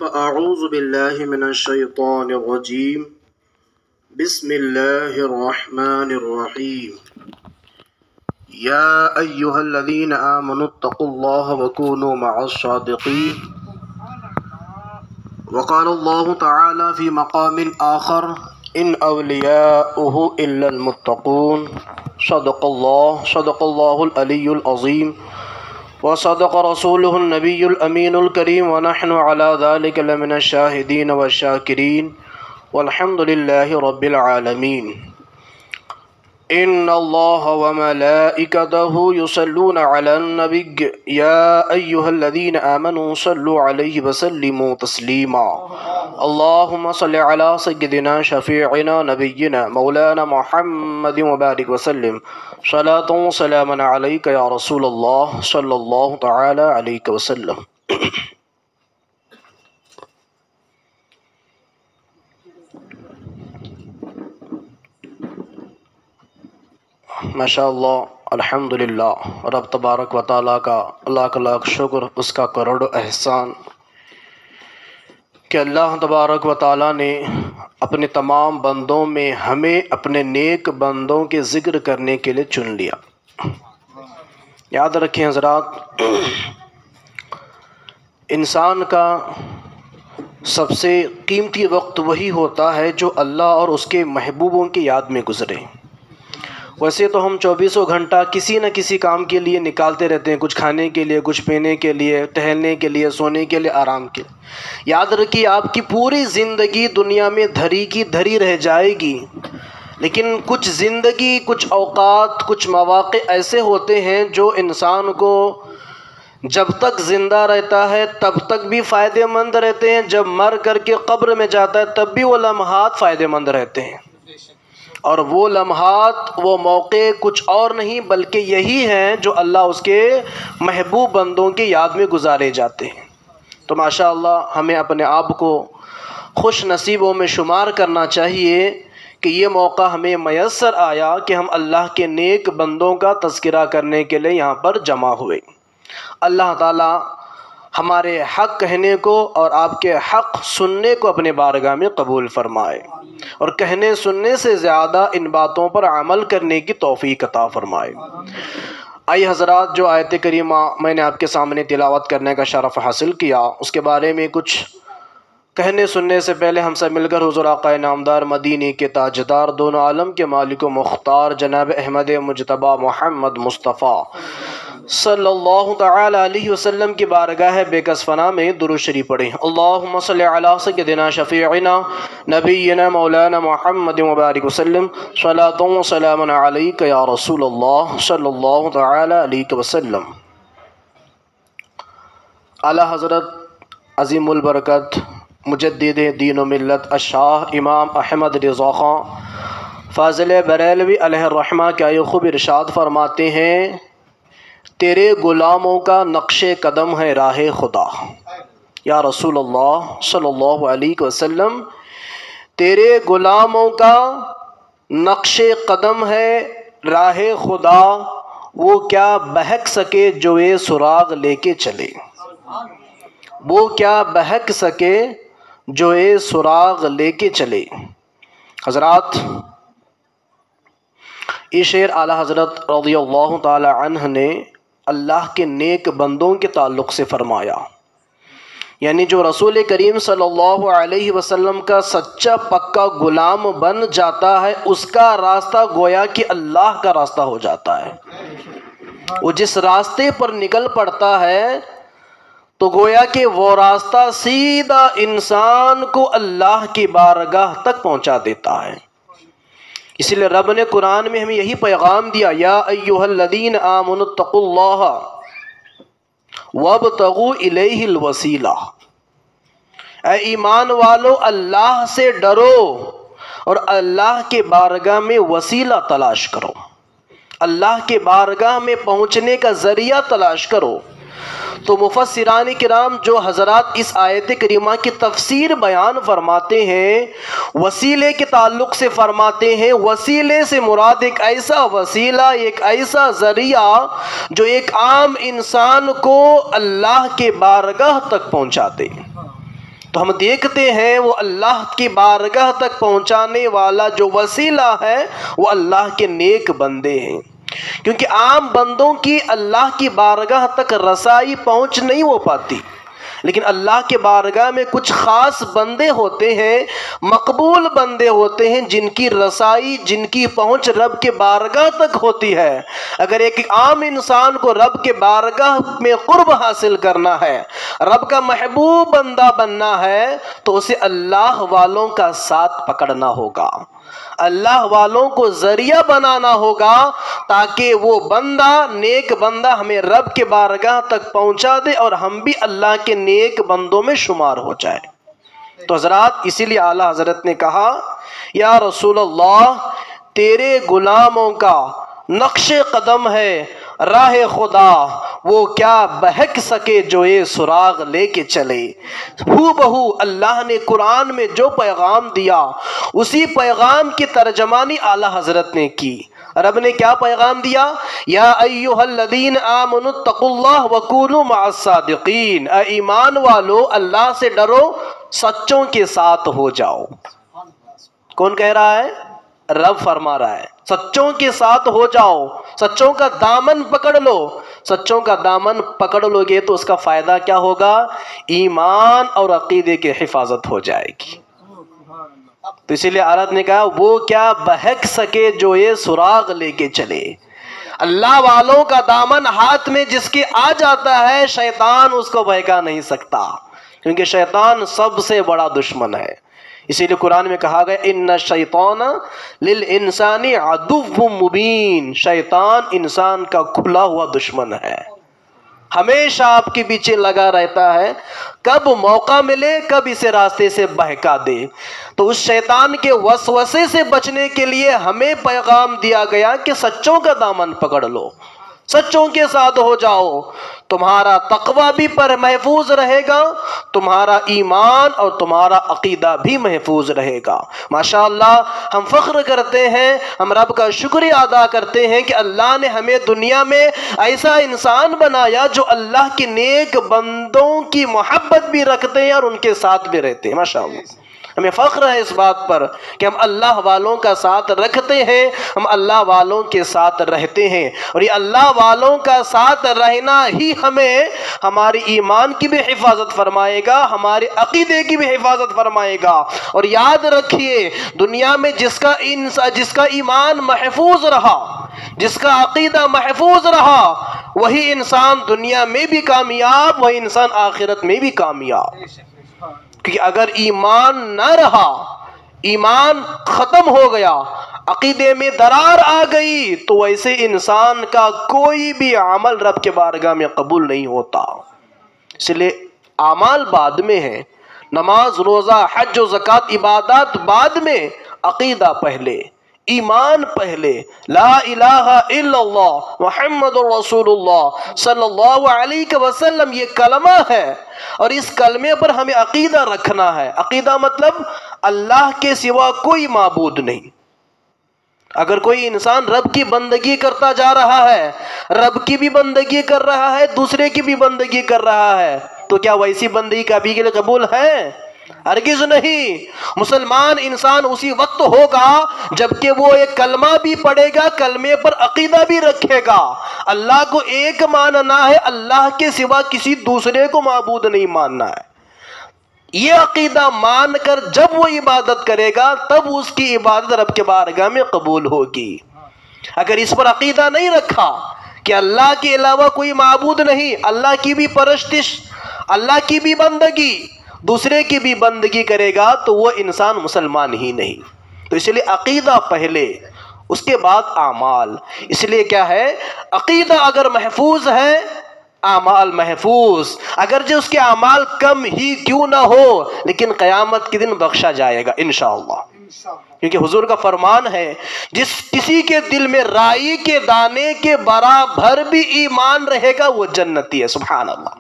فأعوذ بالله من الشيطان الرجيم بسم الله الرحمن الرحيم يا أيها الذين آمنوا اتقوا الله وكونوا مع الصادقين وقال الله تعالى في مقام آخر إن أولياؤه إلا المتقون صدق الله العلي العظيم وصدق رسوله النبي الأمين الكريم ونحن على ذلك لمن الشاهدين والشاكرين والحمد لله رب العالمين إن الله وملائكته يصلون على النبي يا أيها الذين آمنوا صلوا عليه وسلموا تسليما اللهم صل على سيدنا شفيعنا نبينا مولانا محمد وبارك وسلم صلاة وسلاما عليك يا رسول الله صلى الله تعالى عليك وسلم ماشاءاللہ الحمدللہ رب تبارک و تعالیٰ کا لاکھ لاکھ شکر، اس کا کروڑ احسان کہ اللہ تبارک و تعالیٰ نے اپنے تمام بندوں میں ہمیں اپنے نیک بندوں کے ذکر کرنے کے لیے چن لیا۔ یاد رکھیں حضرات، انسان کا سب سے قیمتی وقت وہی ہوتا ہے جو اللہ اور اس کے محبوبوں کی یاد میں گزرے۔ ویسے تو ہم 24 گھنٹہ کسی نہ کسی کام کے لیے نکالتے رہتے ہیں، کچھ کھانے کے لیے، کچھ پینے کے لیے، ٹہلنے کے لیے، سونے کے لیے، آرام کے لیے۔ یاد رکھیے آپ کی پوری زندگی دنیا میں دھری کی دھری رہ جائے گی، لیکن کچھ زندگی، کچھ اوقات، کچھ مواقع ایسے ہوتے ہیں جو انسان کو جب تک زندہ رہتا ہے تب تک بھی فائدہ مند رہتے ہیں، جب مر کر کے قبر میں جاتا ہے تب بھی وہ لمحات فائدہ مند رہتے ہیں۔ اور وہ لمحات، وہ موقع کچھ اور نہیں بلکہ یہی ہیں جو اللہ اس کے محبوب بندوں کی یاد میں گزارے جاتے ہیں۔ تو ماشاءاللہ ہمیں اپنے آپ کو خوش نصیبوں میں شمار کرنا چاہیے کہ یہ موقع ہمیں میسر آیا کہ ہم اللہ کے نیک بندوں کا تذکرہ کرنے کے لیے یہاں پر جمع ہوئے۔ اللہ تعالیٰ ہمارے حق کہنے کو اور آپ کے حق سننے کو اپنے بارگاہ میں قبول فرمائے، اور کہنے سننے سے زیادہ ان باتوں پر عمل کرنے کی توفیق عطا فرمائے۔ آئی حضرات، جو آیت کریمہ میں نے آپ کے سامنے تلاوت کرنے کا شرف حاصل کیا، اس کے بارے میں کچھ کہنے سننے سے پہلے ہم سب مل کر حضور آقا نامدار مدینے کے تاجدار، دونوں عالم کے مالک و مختار جناب احمد مجتبی محمد مصطفیٰ صلی اللہ تعالی علیہ وسلم کی بارگاہ بے کس فنا میں درود شریف پڑھیں۔ اللہم صلی علی سیدنا شفیعنا نبینا مولانا محمد مبارک وسلم صلاۃ و سلام علیک یا رسول اللہ صلی اللہ تعالی علیہ وسلم۔ اعلیٰ حضرت عظیم البرکت مجدد دین و ملت الشاہ امام احمد رضا خان فاضل بریلوی علیہ الرحمہ کیا یہ خوب ارشاد فرماتے ہیں، تیرے غلاموں کا نقش قدم ہے راہ خدا۔ یا رسول اللہ صلی اللہ علیہ وسلم، تیرے غلاموں کا نقش قدم ہے راہ خدا، وہ کیا بہک سکے جو یہ سراغ لے کے چلے، وہ کیا بہک سکے جو یہ سراغ لے کے چلے۔ حضرات، یہ شعر اعلیٰ حضرت رضی اللہ تعالی عنہ نے اللہ کے نیک بندوں کے تعلق سے فرمایا، یعنی جو رسول کریم صلی اللہ علیہ وسلم کا سچا پکا غلام بن جاتا ہے، اس کا راستہ گویا کہ اللہ کا راستہ ہو جاتا ہے۔ وہ جس راستے پر نکل پڑتا ہے تو گویا کہ وہ راستہ سیدھا انسان کو اللہ کی بارگاہ تک پہنچا دیتا ہے۔ اسی لیے رب نے قرآن میں ہمیں یہی پیغام دیا، یا ایھا الذین آمنوا اتقوا اللہ وابتغوا الیہ الوسیلہ، اے ایمان والو اللہ سے ڈرو اور اللہ کے بارگاہ میں وسیلہ تلاش کرو، اللہ کے بارگاہ میں پہنچنے کا ذریعہ تلاش کرو۔ تو مفسران کرام جو حضرات اس آیت کریمہ کی تفسیر بیان فرماتے ہیں، وسیلے کے تعلق سے فرماتے ہیں وسیلے سے مراد ایک ایسا وسیلہ، ایک ایسا ذریعہ جو ایک عام انسان کو اللہ کے بارگاہ تک پہنچا دے۔ تو ہم دیکھتے ہیں وہ اللہ کی بارگاہ تک پہنچانے والا جو وسیلہ ہے وہ اللہ کے نیک بندے ہیں، کیونکہ عام بندوں کی اللہ کی بارگاہ تک رسائی پہنچ نہیں ہو پاتی، لیکن اللہ کے بارگاہ میں کچھ خاص بندے ہوتے ہیں، مقبول بندے ہوتے ہیں، جن کی رسائی، جن کی پہنچ رب کے بارگاہ تک ہوتی ہے۔ اگر ایک عام انسان کو رب کے بارگاہ میں قرب حاصل کرنا ہے، رب کا محبوب بندہ بننا ہے، تو اسے اللہ والوں کا ساتھ پکڑنا ہوگا، اللہ والوں کو ذریعہ بنانا ہوگا، تاکہ وہ بندہ، نیک بندہ ہمیں رب کے بارگاہ تک پہنچا دے اور ہم بھی اللہ کے نیک بندوں میں شمار ہو جائے۔ تو حضرات، اسی لیے اعلیٰ حضرت نے کہا، یا رسول اللہ، تیرے غلاموں کا نقش قدم ہے راہ خدا، وہ کیا بہک سکے جو یہ سراغ لے کے چلے۔ ہو بہو اللہ نے قرآن میں جو پیغام دیا، اسی پیغام کی ترجمانی اعلیٰ حضرت نے کی۔ رب نے کیا پیغام دیا؟ یا ایھا الذین آمنوا اتقوا اللہ وکونوا مع الصادقین، اے ایمان والو اللہ سے ڈرو، سچوں کے ساتھ ہو جاؤ۔ کون کہہ رہا ہے؟ رب فرما رہا ہے، سچوں کے ساتھ ہو جاؤ، سچوں کا دامن پکڑ لو۔ سچوں کا دامن پکڑ لو گے تو اس کا فائدہ کیا ہوگا؟ ایمان اور عقیدے کی حفاظت ہو جائے گی۔ تو اسی لیے عورت نے کہا، وہ کیا بہک سکے جو یہ سراغ لے کے چلے۔ اللہ والوں کا دامن ہاتھ میں جس کے آ جاتا ہے، شیطان اس کو بہکا نہیں سکتا، کیونکہ شیطان سب سے بڑا دشمن ہے۔ اسی لیے قرآن میں کہا گیا، ان الشیطان للانسان عدو مبین، شیطان انسان کا کھلا ہوا دشمن ہے، ہمیشہ آپ کے پیچھے لگا رہتا ہے، کب موقع ملے کب اسے راستے سے بہکا دے۔ تو اس شیطان کے وسوسے سے بچنے کے لیے ہمیں پیغام دیا گیا کہ سچوں کا دامن پکڑ لو، سچوں کے ساتھ ہو جاؤ، تمہارا تقوی بھی پر محفوظ رہے گا، تمہارا ایمان اور تمہارا عقیدہ بھی محفوظ رہے گا۔ ماشاءاللہ، ہم فخر کرتے ہیں، ہم رب کا شکریہ ادا کرتے ہیں کہ اللہ نے ہمیں دنیا میں ایسا انسان بنایا جو اللہ کے نیک بندوں کی محبت بھی رکھتے ہیں اور ان کے ساتھ بھی رہتے ہیں۔ ماشاءاللہ، ہمیں فخر ہے اس بات پر کہ ہم اللہ والوں کا ساتھ رکھتے ہیں، ہم اللہ والوں کے ساتھ رہتے ہیں، اور یہ اللہ والوں کا ساتھ رہنا ہی ہمیں ہمارے ایمان کی بھی حفاظت فرمائے گا، ہمارے عقیدے کی بھی حفاظت فرمائے گا۔ اور یاد رکھیے، دنیا میں جس کا ایمان محفوظ رہا، جس کا عقیدہ محفوظ رہا، وہی انسان دنیا میں بھی کامیاب، وہی انسان آخرت میں بھی کامیاب۔ کہ اگر ایمان نہ رہا، ایمان ختم ہو گیا، عقیدے میں درار آ گئی، تو ویسے انسان کا کوئی بھی عمل رب کے بارگاہ میں قبول نہیں ہوتا۔ اس لیے اعمال بعد میں ہیں، نماز، روزہ، حج و زکوٰۃ عبادات بعد میں، عقیدہ پہلے، ایمان پہلے۔ لا الہ الا اللہ محمد رسول اللہ صلی اللہ علیہ وسلم، یہ کلمہ ہے، اور اس کلمے پر ہمیں عقیدہ رکھنا ہے۔ عقیدہ مطلب اللہ کے سوا کوئی معبود نہیں۔ اگر کوئی انسان رب کی بندگی کرتا جا رہا ہے، رب کی بھی بندگی کر رہا ہے، دوسرے کی بھی بندگی کر رہا ہے، تو کیا ویسی بندگی کبھی کے لیے قبول ہے؟ ہرگز نہیں۔ مسلمان انسان اسی وقت ہوگا جبکہ وہ ایک کلمہ بھی پڑھے گا، کلمے پر عقیدہ بھی رکھے گا، اللہ کو ایک ماننا ہے، اللہ کے سوا کسی دوسرے کو معبود نہیں ماننا ہے۔ یہ عقیدہ مان کر جب وہ عبادت کرے گا، تب اس کی عبادت رب کے بارگاہ میں قبول ہوگی۔ اگر اس پر عقیدہ نہیں رکھا کہ اللہ کے علاوہ کوئی معبود نہیں، اللہ کی بھی پرستش، اللہ کی بھی بندگی، دوسرے کی بھی بندگی کرے گا، تو وہ انسان مسلمان ہی نہیں۔ تو اس لیے عقیدہ پہلے، اس کے بعد اعمال۔ اس لیے کیا ہے، عقیدہ اگر محفوظ ہے، اعمال محفوظ، اگرچہ اس کے اعمال کم ہی کیوں نہ ہو، لیکن قیامت کے دن بخشا جائے گا انشاءاللہ۔ کیونکہ حضور کا فرمان ہے، جس کسی کے دل میں رائی کے دانے کے برابر بھی ایمان رہے گا، وہ جنتی ہے۔ سبحان اللہ،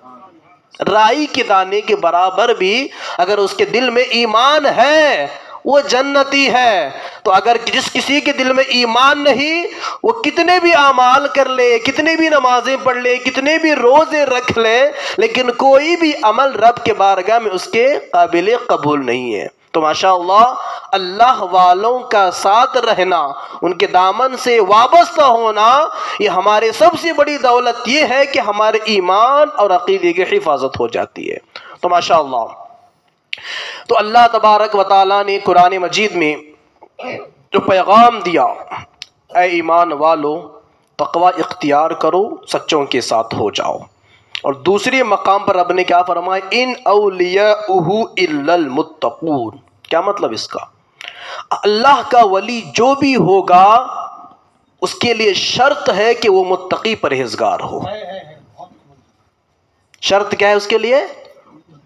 رائی کے دانے کے برابر بھی اگر اس کے دل میں ایمان ہے، وہ جنتی ہے۔ تو اگر جس کسی کے دل میں ایمان نہیں، وہ کتنے بھی اعمال کر لے، کتنے بھی نمازیں پڑھ لے، کتنے بھی روزے رکھ لے، لیکن کوئی بھی عمل رب کے بارگاہ میں اس کے قابل قبول نہیں ہے۔ تو ماشاءاللہ اللہ والوں کا ساتھ رہنا، ان کے دامن سے وابستہ ہونا، یہ ہمارے سب سے بڑی دولت یہ ہے کہ ہمارے ایمان اور عقیدے کی حفاظت ہو جاتی ہے۔ تو ماشاءاللہ تو اللہ تبارک و تعالیٰ نے قرآن مجید میں جو پیغام دیا، اے ایمان والو تقوی اختیار کرو، سچوں کے ساتھ ہو جاؤ۔ اور دوسری مقام پر رب نے کیا فرمایا، ان اولیاءہ الا المتقون۔ کیا مطلب اس کا؟ اللہ کا ولی جو بھی ہوگا اس کے لیے شرط ہے کہ وہ متقی پرہیزگار ہو۔ شرط کیا ہے اس کے لیے؟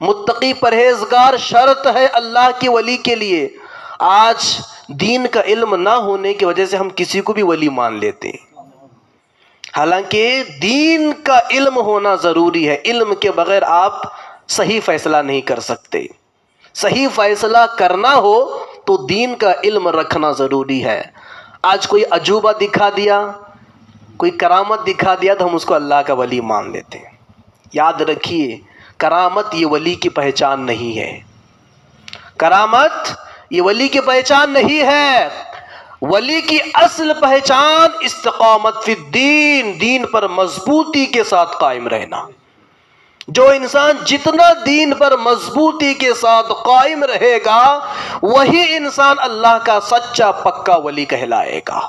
متقی پرہیزگار شرط ہے اللہ کے ولی کے لیے۔ آج دین کا علم نہ ہونے کی وجہ سے ہم کسی کو بھی ولی مان لیتے ہیں، حالانکہ دین کا علم ہونا ضروری ہے۔ علم کے بغیر آپ صحیح فیصلہ نہیں کر سکتے۔ صحیح فیصلہ کرنا ہو تو دین کا علم رکھنا ضروری ہے۔ آج کوئی عجوبہ دکھا دیا، کوئی کرامت دکھا دیا تو ہم اس کو اللہ کا ولی مان لیتے ہیں۔ یاد رکھیے، کرامت یہ ولی کی پہچان نہیں ہے۔ کرامت یہ ولی کی پہچان نہیں ہے۔ ولی کی اصل پہچان استقامت فی الدین، دین پر مضبوطی کے ساتھ قائم رہنا۔ جو انسان جتنا دین پر مضبوطی کے ساتھ قائم رہے گا وہی انسان اللہ کا سچا پکا ولی کہلائے گا۔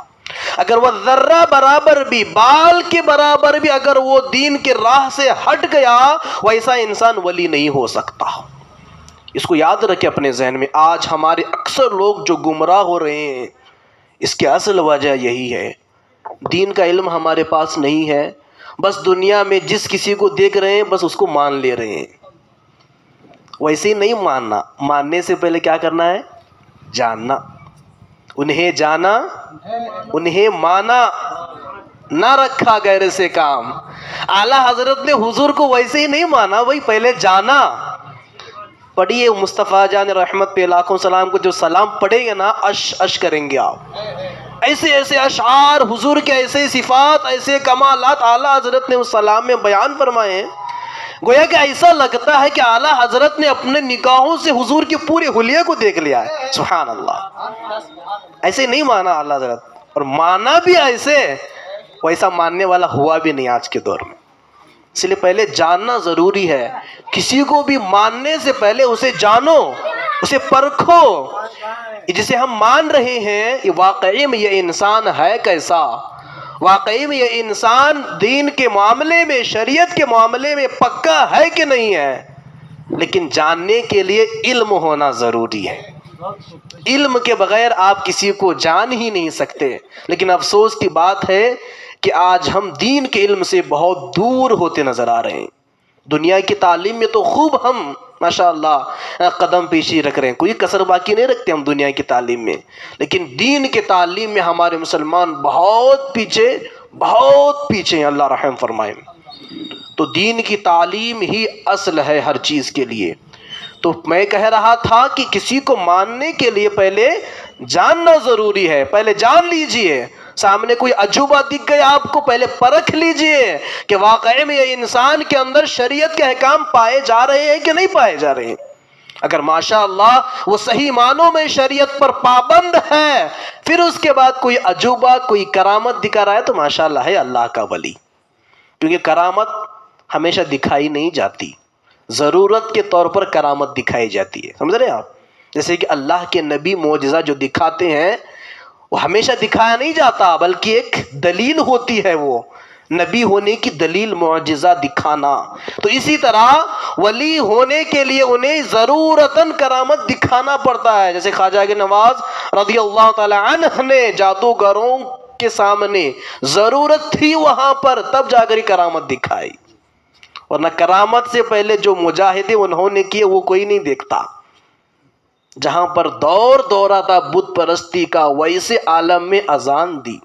اگر وہ ذرہ برابر بھی، بال کے برابر بھی اگر وہ دین کے راہ سے ہٹ گیا، ویسا انسان ولی نہیں ہو سکتا۔ اس کو یاد رکھے اپنے ذہن میں۔ آج ہمارے اکثر لوگ جو گمراہ ہو رہے ہیں، اس کی اصل وجہ یہی ہے، دین کا علم ہمارے پاس نہیں ہے۔ بس دنیا میں جس کسی کو دیکھ رہے ہیں بس اس کو مان لے رہے ہیں۔ ویسے ہی نہیں ماننا، ماننے سے پہلے کیا کرنا ہے؟ جاننا۔ انہیں جانا انہیں مانا، نہ رکھا غیر سے کام۔ اعلیٰ حضرت نے حضور کو ویسے ہی نہیں مانا، وہی پہلے جانا۔ پڑھیے مصطفیٰ جان رحمت پہ لاکھوں سلام کو جو سلام پڑھیں گے نا، اش کریں گے آپ۔ ایسے ایسے اشعار، حضور کے ایسے صفات، ایسے کمالات اعلیٰ حضرت نے اس سلام میں بیان فرمائے ہیں، گویا کہ ایسا لگتا ہے کہ اعلیٰ حضرت نے اپنے نگاہوں سے حضور کے پورے حلیے کو دیکھ لیا ہے۔ سبحان اللہ۔ ایسے نہیں مانا اعلیٰ حضرت، اور مانا بھی ایسے، ویسا ماننے والا ہوا بھی نہیں آج کے دور میں۔ اس لیے پہلے جاننا ضروری ہے۔ کسی کو بھی ماننے سے پہلے اسے جانو، اسے پرکھو۔ جسے ہم مان رہے ہیں یہ واقعی میں یہ انسان ہے کیسا، واقعی میں یہ انسان دین کے معاملے میں، شریعت کے معاملے میں پکا ہے کہ نہیں ہے۔ لیکن جاننے کے لیے علم ہونا ضروری ہے۔ علم کے بغیر آپ کسی کو جان ہی نہیں سکتے۔ لیکن افسوس کی بات ہے کہ آج ہم دین کے علم سے بہت دور ہوتے نظر آ رہے ہیں۔ دنیا کی تعلیم میں تو خوب ہم ماشاءاللہ قدم پیشی رکھ رہے ہیں، کوئی کسر باقی نہیں رکھتے ہم دنیا کی تعلیم میں، لیکن دین کی تعلیم میں ہمارے مسلمان بہت پیچھے ہیں، اللہ رحم فرمائے۔ تو دین کی تعلیم ہی اصل ہے ہر چیز کے لیے۔ تو میں کہہ رہا تھا کہ کسی کو ماننے کے لیے پہلے جاننا ضروری ہے۔ پہلے جان لیجئے، سامنے کوئی عجوبہ دکھ گیا آپ کو، پہلے پرکھ لیجئے کہ واقعی میں یہ انسان کے اندر شریعت کے احکام پائے جا رہے ہیں کہ نہیں پائے جا رہے ہیں۔ اگر ماشاءاللہ وہ صحیح معنوں میں شریعت پر پابند ہے، پھر اس کے بعد کوئی عجوبہ، کوئی کرامت دکھا رہا ہے تو ماشاءاللہ ہے اللہ کا ولی۔ کیونکہ کرامت ہمیشہ دکھائی نہیں جاتی، ضرورت کے طور پر کرامت دکھائی جاتی ہے، سمجھ رہے ہیں آپ؟ جیسے کہ اللہ کے نبی معجزہ جو دکھاتے ہیں وہ ہمیشہ دکھایا نہیں جاتا، بلکہ ایک دلیل ہوتی ہے، وہ نبی ہونے کی دلیل معجزہ دکھانا۔ تو اسی طرح ولی ہونے کے لیے انہیں ضرورتاً کرامت دکھانا پڑتا ہے۔ جیسے خواجہ کے نواز رضی اللہ تعالی عنہ نے جادوگروں کے سامنے ضرورت تھی وہاں پر، تب جا کر کرامت دکھائی، ورنہ کرامت سے پہلے جو مجاہدے انہوں نے کیے وہ کوئی نہیں دیکھتا۔ جہاں پر دورہ تھا بت پرستی کا، ویسے عالم میں اذان دی،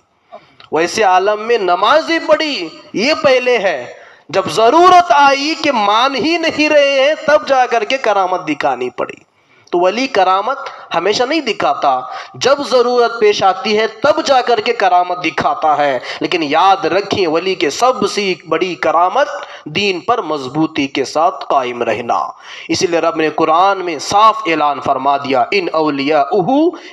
ویسے عالم میں نمازیں پڑھی، یہ پہلے ہے۔ جب ضرورت آئی کہ مان ہی نہیں رہے ہیں تب جا کر کے کرامت دکھانی پڑی۔ تو ولی کرامت ہمیشہ نہیں دکھاتا، جب ضرورت پیش آتی ہے تب جا کر کے کرامت دکھاتا ہے۔ لیکن یاد رکھیں ولی کے سب سے بڑی کرامت دین پر مضبوطی کے ساتھ قائم رہنا۔ اسی لیے رب نے قرآن میں صاف اعلان فرما دیا، ان اولیاءہ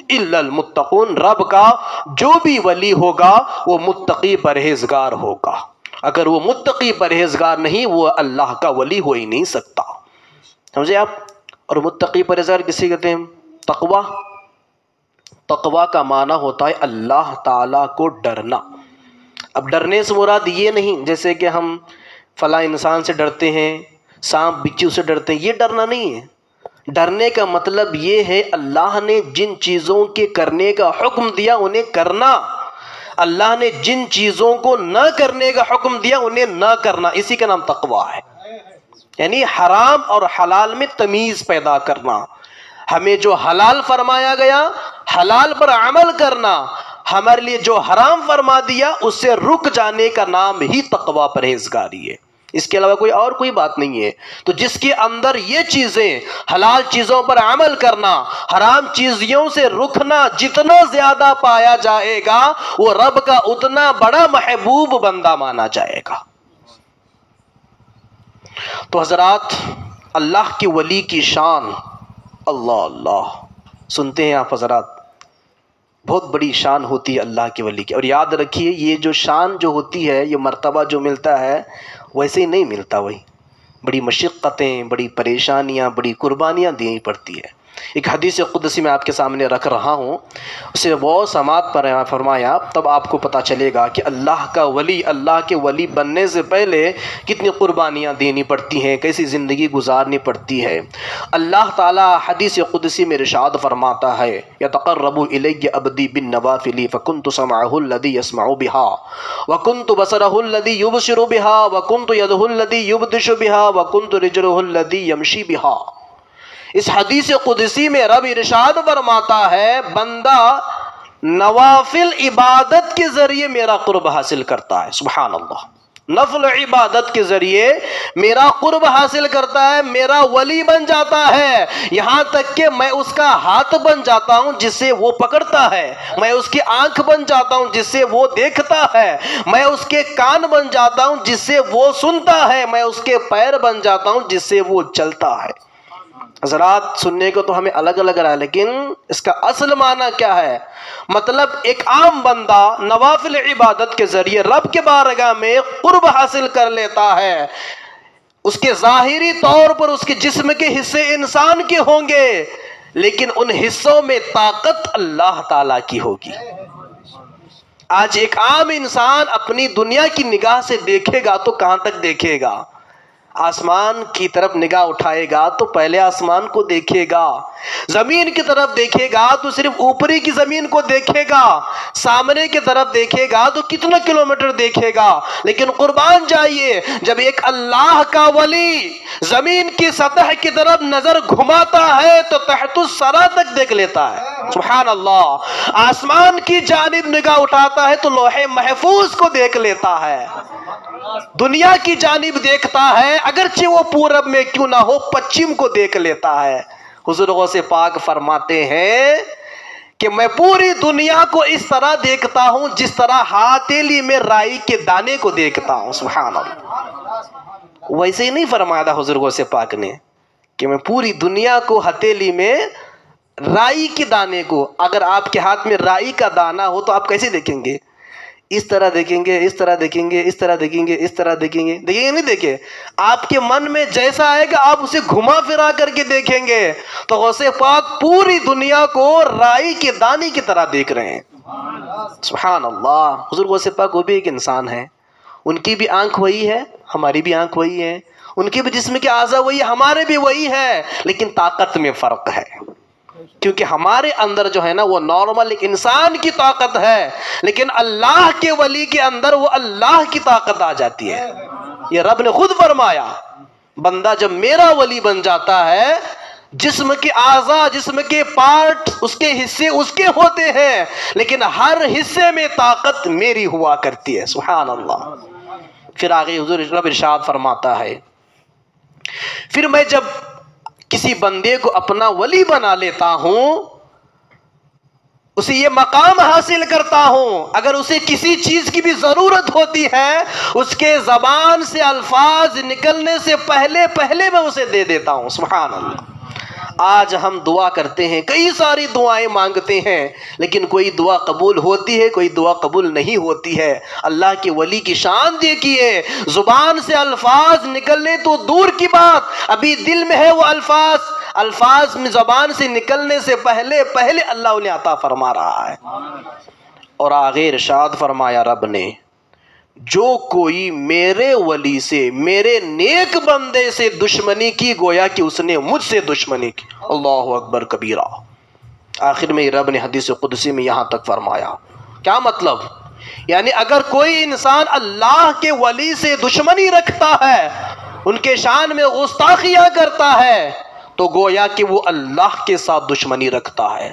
الا المتقون، رب کا جو بھی ولی ہوگا وہ متقی پرہیزگار ہوگا۔ اگر وہ متقی پرہیزگار نہیں، وہ اللہ کا ولی ہو ہی نہیں سکتا۔ سمجھے آپ؟ اور متقی پرہیزگار کسی کہتے ہیں؟ تقوی۔ تقوی کا معنی ہوتا ہے اللہ تعالیٰ کو ڈرنا۔ اب ڈرنے سے مراد یہ نہیں جیسے کہ ہم فلاں انسان سے ڈرتے ہیں، سانپ بچھو سے ڈرتے ہیں، یہ ڈرنا نہیں ہے۔ ڈرنے کا مطلب یہ ہے اللہ نے جن چیزوں کے کرنے کا حکم دیا انہیں کرنا، اللہ نے جن چیزوں کو نہ کرنے کا حکم دیا انہیں نہ کرنا، اسی کا نام تقوی ہے۔ یعنی حرام اور حلال میں تمیز پیدا کرنا، ہمیں جو حلال فرمایا گیا حلال پر عمل کرنا، ہمارے لیے جو حرام فرما دیا اس سے رک جانے کا نام ہی تقوی پرہیزگاری ہے۔ اس کے علاوہ کوئی بات نہیں ہے۔ تو جس کے اندر یہ چیزیں، حلال چیزوں پر عمل کرنا، حرام چیزوں سے رکنا جتنا زیادہ پایا جائے گا وہ رب کا اتنا بڑا محبوب بندہ مانا جائے گا۔ تو حضرات، اللہ کی ولی کی شان، اللہ اللہ، سنتے ہیں آپ حضرات، بہت بڑی شان ہوتی ہے اللہ کے ولی کی۔ اور یاد رکھیے یہ جو شان جو ہوتی ہے، یہ مرتبہ جو ملتا ہے ویسے ہی نہیں ملتا، وہی بڑی مشقتیں، بڑی پریشانیاں، بڑی قربانیاں دینی پڑتی ہے۔ ایک حدیث قدسی میں آپ کے سامنے رکھ رہا ہوں، اسے غور سماعت پر فرمایا، تب آپ کو پتہ چلے گا کہ اللہ کا ولی، اللہ کے ولی بننے سے پہلے کتنی قربانیاں دینی پڑتی ہیں، کیسی زندگی گزارنی پڑتی ہے۔ اللہ تعالیٰ حدیث قدسی میں ارشاد فرماتا ہے، یتقرب الی عبدی بالنوافل فکنت سمعہ الذی یسمع بها وکنت بصرہ الذی یبصر بها وکنت یدہ الذی یبطش بها وکنت رجلہ الذی یمشی بها۔ اس حدیث قدسی میں رب ارشاد فرماتا ہے بندہ نوافل عبادت کے ذریعے میرا قرب حاصل کرتا ہے، سبحان اللہ، نفل عبادت کے ذریعے میرا قرب حاصل کرتا ہے، میرا ولی بن جاتا ہے، یہاں تک کہ میں اس کا ہاتھ بن جاتا ہوں جس سے وہ پکڑتا ہے، میں اس کی آنکھ بن جاتا ہوں جس سے وہ دیکھتا ہے، میں اس کے کان بن جاتا ہوں جس سے وہ سنتا ہے، میں اس کے پیر بن جاتا ہوں جس سے وہ چلتا ہے۔ حضرات، سننے کو تو ہمیں الگ الگ رہا ہے، لیکن اس کا اصل معنی کیا ہے؟ مطلب ایک عام بندہ نوافل عبادت کے ذریعے رب کے بارگاہ میں قرب حاصل کر لیتا ہے، اس کے ظاہری طور پر اس کے جسم کے حصے انسان کے ہوں گے، لیکن ان حصوں میں طاقت اللہ تعالیٰ کی ہوگی۔ آج ایک عام انسان اپنی دنیا کی نگاہ سے دیکھے گا تو کہاں تک دیکھے گا؟ آسمان کی طرف نگاہ اٹھائے گا تو پہلے آسمان کو دیکھے گا، زمین کی طرف دیکھے گا تو صرف اوپری کی زمین کو دیکھے گا، سامنے کی طرف دیکھے گا تو کتنا کلومیٹر دیکھے گا۔ لیکن قربان جائیے، جب ایک اللہ کا ولی زمین کی سطح کی طرف نظر گھماتا ہے تو تحت الثری تک دیکھ لیتا ہے، سبحان اللہ۔ آسمان کی جانب نگاہ اٹھاتا ہے تو لوح محفوظ کو دیکھ لیتا ہے، دنیا کی جانب دیکھتا ہے اگرچہ وہ پورب میں کیوں نہ ہو، پچھم کو دیکھ لیتا ہے۔ حضور غوث پاک فرماتے ہیں کہ میں پوری دنیا کو اس طرح دیکھتا ہوں جس طرح ہاتھیلی میں رائی کے دانے کو دیکھتا ہوں، سبحان اللہ۔ ویسے ہی نہیں فرمایا تھا حضور غوث پاک نے کہ میں پوری دنیا کو ہتھیلی میں رائی کے دانے کو، اگر آپ کے ہاتھ میں رائی کا دانہ ہو تو آپ کیسے دیکھیں گے؟ اس طرح دیکھیں گے، اس طرح دیکھیں گے، اس طرح دیکھیں گے، اس طرح دیکھیں گے، دیکھیں گے نہیں دیکھیں؟ آپ کے من میں جیسا آئے گا آپ اسے گھما پھرا کر کے دیکھیں گے۔ تو غوث پاک پوری دنیا کو رائی کے دانے کی طرح دیکھ رہے ہیں، سبحان اللہ۔ حضور غوث پاک وہ بھی ایک انسان ہے، ان کی بھی آنکھ وہی ہے، ہماری بھی آنکھ وہی ہے، ان کے بھی جسم کے اعضاء وہی ہے، ہمارے بھی وہی ہے، لیکن طاقت میں فرق ہے، کیونکہ ہمارے اندر جو ہے نا وہ نارمل ایک انسان کی طاقت ہے، لیکن اللہ کے ولی کے اندر وہ اللہ کی طاقت آ جاتی ہے۔ یہ رب نے خود فرمایا، بندہ جب میرا ولی بن جاتا ہے، جسم کے اعضاء، جسم کے پارٹ، اس کے حصے اس کے ہوتے ہیں، لیکن ہر حصے میں طاقت میری ہوا کرتی ہے، سبحان اللہ۔ پھر آگے حضور رب ارشاد فرماتا ہے، پھر میں جب کسی بندے کو اپنا ولی بنا لیتا ہوں، اسے یہ مقام حاصل کرتا ہوں، اگر اسے کسی چیز کی بھی ضرورت ہوتی ہے اس کے زبان سے الفاظ نکلنے سے پہلے میں اسے دے دیتا ہوں۔ سبحان اللہ۔ آج ہم دعا کرتے ہیں، کئی ساری دعائیں مانگتے ہیں، لیکن کوئی دعا قبول ہوتی ہے، کوئی دعا قبول نہیں ہوتی ہے۔ اللہ کے ولی کی شان دیکھیے، زبان سے الفاظ نکلنے تو دور کی بات، ابھی دل میں ہے وہ الفاظ میں زبان سے نکلنے سے پہلے اللہ انہیں عطا فرما رہا ہے۔ اور آگے ارشاد فرمایا رب نے، جو کوئی میرے ولی سے، میرے نیک بندے سے دشمنی کی، گویا کہ اس نے مجھ سے دشمنی کی۔ اللہ اکبر کبیرہ۔ آخر میں رب نے حدیث قدسی میں یہاں تک فرمایا، کیا مطلب؟ یعنی اگر کوئی انسان اللہ کے ولی سے دشمنی رکھتا ہے، ان کے شان میں گستاخیاں کرتا ہے، تو گویا کہ وہ اللہ کے ساتھ دشمنی رکھتا ہے،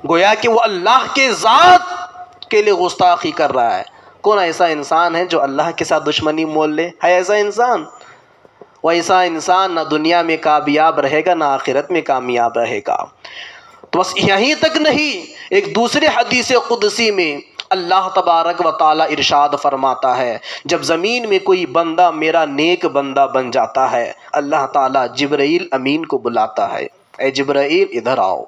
گویا کہ وہ اللہ کے ذات کے لیے گستاخی کر رہا ہے۔ کون ایسا انسان ہے جو اللہ کے ساتھ دشمنی مول لے؟ ہے ایسا انسان؟ وہ ایسا انسان نہ دنیا میں کامیاب رہے گا نہ آخرت میں کامیاب رہے گا۔ تو بس یہیں تک نہیں، ایک دوسرے حدیث قدسی میں اللہ تبارک و تعالی ارشاد فرماتا ہے، جب زمین میں کوئی بندہ میرا نیک بندہ بن جاتا ہے، اللہ تعالیٰ جبرائیل امین کو بلاتا ہے، اے جبرائیل ادھر آؤ۔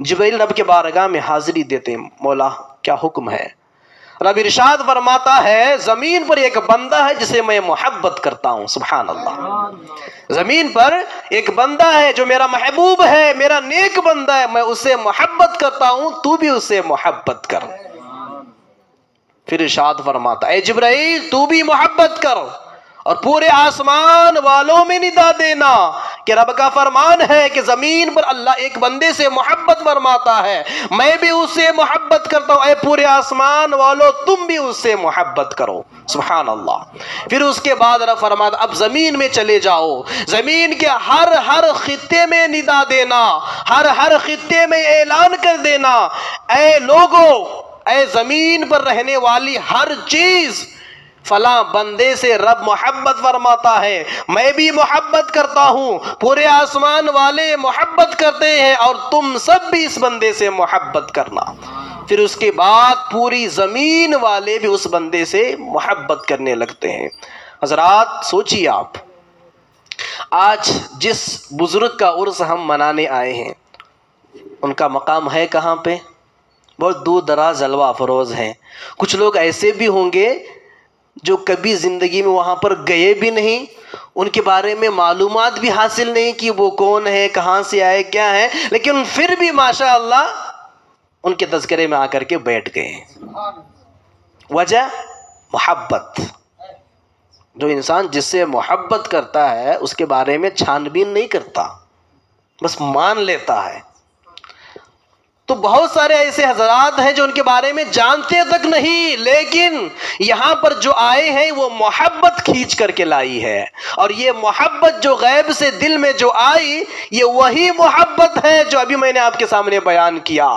جبرائیل رب کے بارگاہ میں حاضری دیتے ہیں، مولا کیا حکم ہے؟ رب ارشاد فرماتا ہے، زمین پر ایک بندہ ہے جسے میں محبت کرتا ہوں۔ سبحان اللہ۔ زمین پر ایک بندہ ہے جو میرا محبوب ہے، میرا نیک بندہ ہے، میں اسے محبت کرتا ہوں، تو بھی اسے محبت کر۔ پھر ارشاد فرماتا ہے، اے جبرائیل تو بھی محبت کر اور پورے آسمان والوں میں ندا دینا کہ رب کا فرمان ہے کہ زمین پر اللہ ایک بندے سے محبت فرماتا ہے، میں بھی اس سے محبت کرتا ہوں، اے پورے آسمان والوں تم بھی اس سے محبت کرو۔ سبحان اللہ۔ پھر اس کے بعد رب فرماتا اب زمین میں چلے جاؤ، زمین کے ہر خطے میں ندا دینا، ہر خطے میں اعلان کر دینا، اے لوگو، اے زمین پر رہنے والی ہر چیز، فلاں بندے سے رب محبت فرماتا ہے، میں بھی محبت کرتا ہوں، پورے آسمان والے محبت کرتے ہیں، اور تم سب بھی اس بندے سے محبت کرنا۔ پھر اس کے بعد پوری زمین والے بھی اس بندے سے محبت کرنے لگتے ہیں۔ حضرات سوچیے، آپ آج جس بزرگ کا عرس ہم منانے آئے ہیں، ان کا مقام ہے کہاں پہ؟ بہت دور دراز جلوہ افروز ہیں۔ کچھ لوگ ایسے بھی ہوں گے جو کبھی زندگی میں وہاں پر گئے بھی نہیں، ان کے بارے میں معلومات بھی حاصل نہیں کہ وہ کون ہے، کہاں سے آئے، کیا ہے، لیکن پھر بھی ماشاءاللہ ان کے تذکرے میں آ کر کے بیٹھ گئے۔ وجہ محبت۔ جو انسان جس سے محبت کرتا ہے اس کے بارے میں چھان بین نہیں کرتا، بس مان لیتا ہے۔ تو بہت سارے ایسے حضرات ہیں جو ان کے بارے میں جانتے تک نہیں، لیکن یہاں پر جو آئے ہیں وہ محبت کھینچ کر کے لائی ہے، اور یہ محبت جو غیب سے دل میں جو آئی، یہ وہی محبت ہے جو ابھی میں نے آپ کے سامنے بیان کیا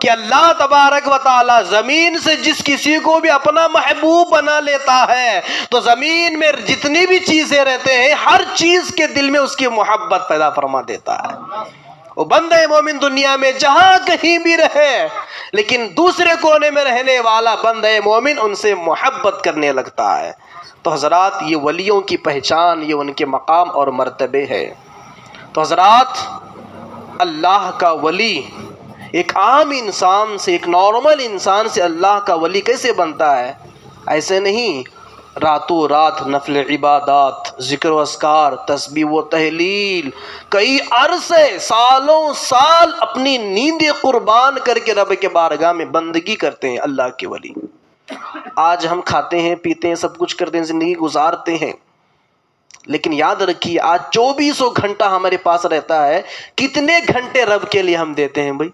کہ اللہ تبارک و تعالی زمین سے جس کسی کو بھی اپنا محبوب بنا لیتا ہے تو زمین میں جتنی بھی چیزیں رہتے ہیں ہر چیز کے دل میں اس کی محبت پیدا فرما دیتا ہے۔ وہ بندہ مومن دنیا میں جہاں کہیں بھی رہے، لیکن دوسرے کونے میں رہنے والا بندہ مومن ان سے محبت کرنے لگتا ہے۔ تو حضرات یہ ولیوں کی پہچان، یہ ان کے مقام اور مرتبے ہے۔ تو حضرات اللہ کا ولی ایک عام انسان سے، ایک نارمل انسان سے اللہ کا ولی کیسے بنتا ہے؟ ایسے نہیں راتوں رات نفل عبادات، ذکر و اذکار، تسبیح و تہلیل، کئی عرصے سالوں سال اپنی نیندیں قربان کر کے رب کے بارگاہ میں بندگی کرتے ہیں اللہ کے ولی۔ آج ہم کھاتے ہیں، پیتے ہیں، سب کچھ کرتے ہیں، زندگی گزارتے ہیں، لیکن یاد رکھیے آج 2400 گھنٹہ ہمارے پاس رہتا ہے، کتنے گھنٹے رب کے لیے ہم دیتے ہیں بھائی؟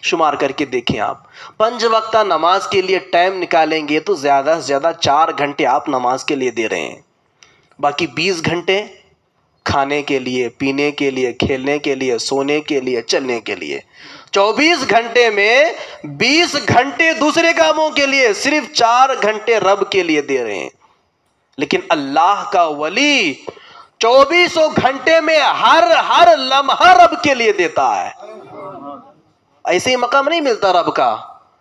شمار کر کے دیکھیں آپ۔ 5 وقتہ نماز کے لیے ٹائم نکالیں گے تو زیادہ سے زیادہ 4 گھنٹے آپ نماز کے لیے دے رہے ہیں، باقی 20 گھنٹے کھانے کے لیے، پینے کے لیے، کھیلنے کے لیے، سونے کے لیے، چلنے کے لیے۔ 24 گھنٹے میں 20 گھنٹے دوسرے کاموں کے لیے، صرف 4 گھنٹے رب کے لیے دے رہے ہیں۔ لیکن اللہ کا ولی 24 گھنٹے میں ہر لمحہ رب کے لیے دیتا ہے. ایسے ہی مقام نہیں ملتا رب کا،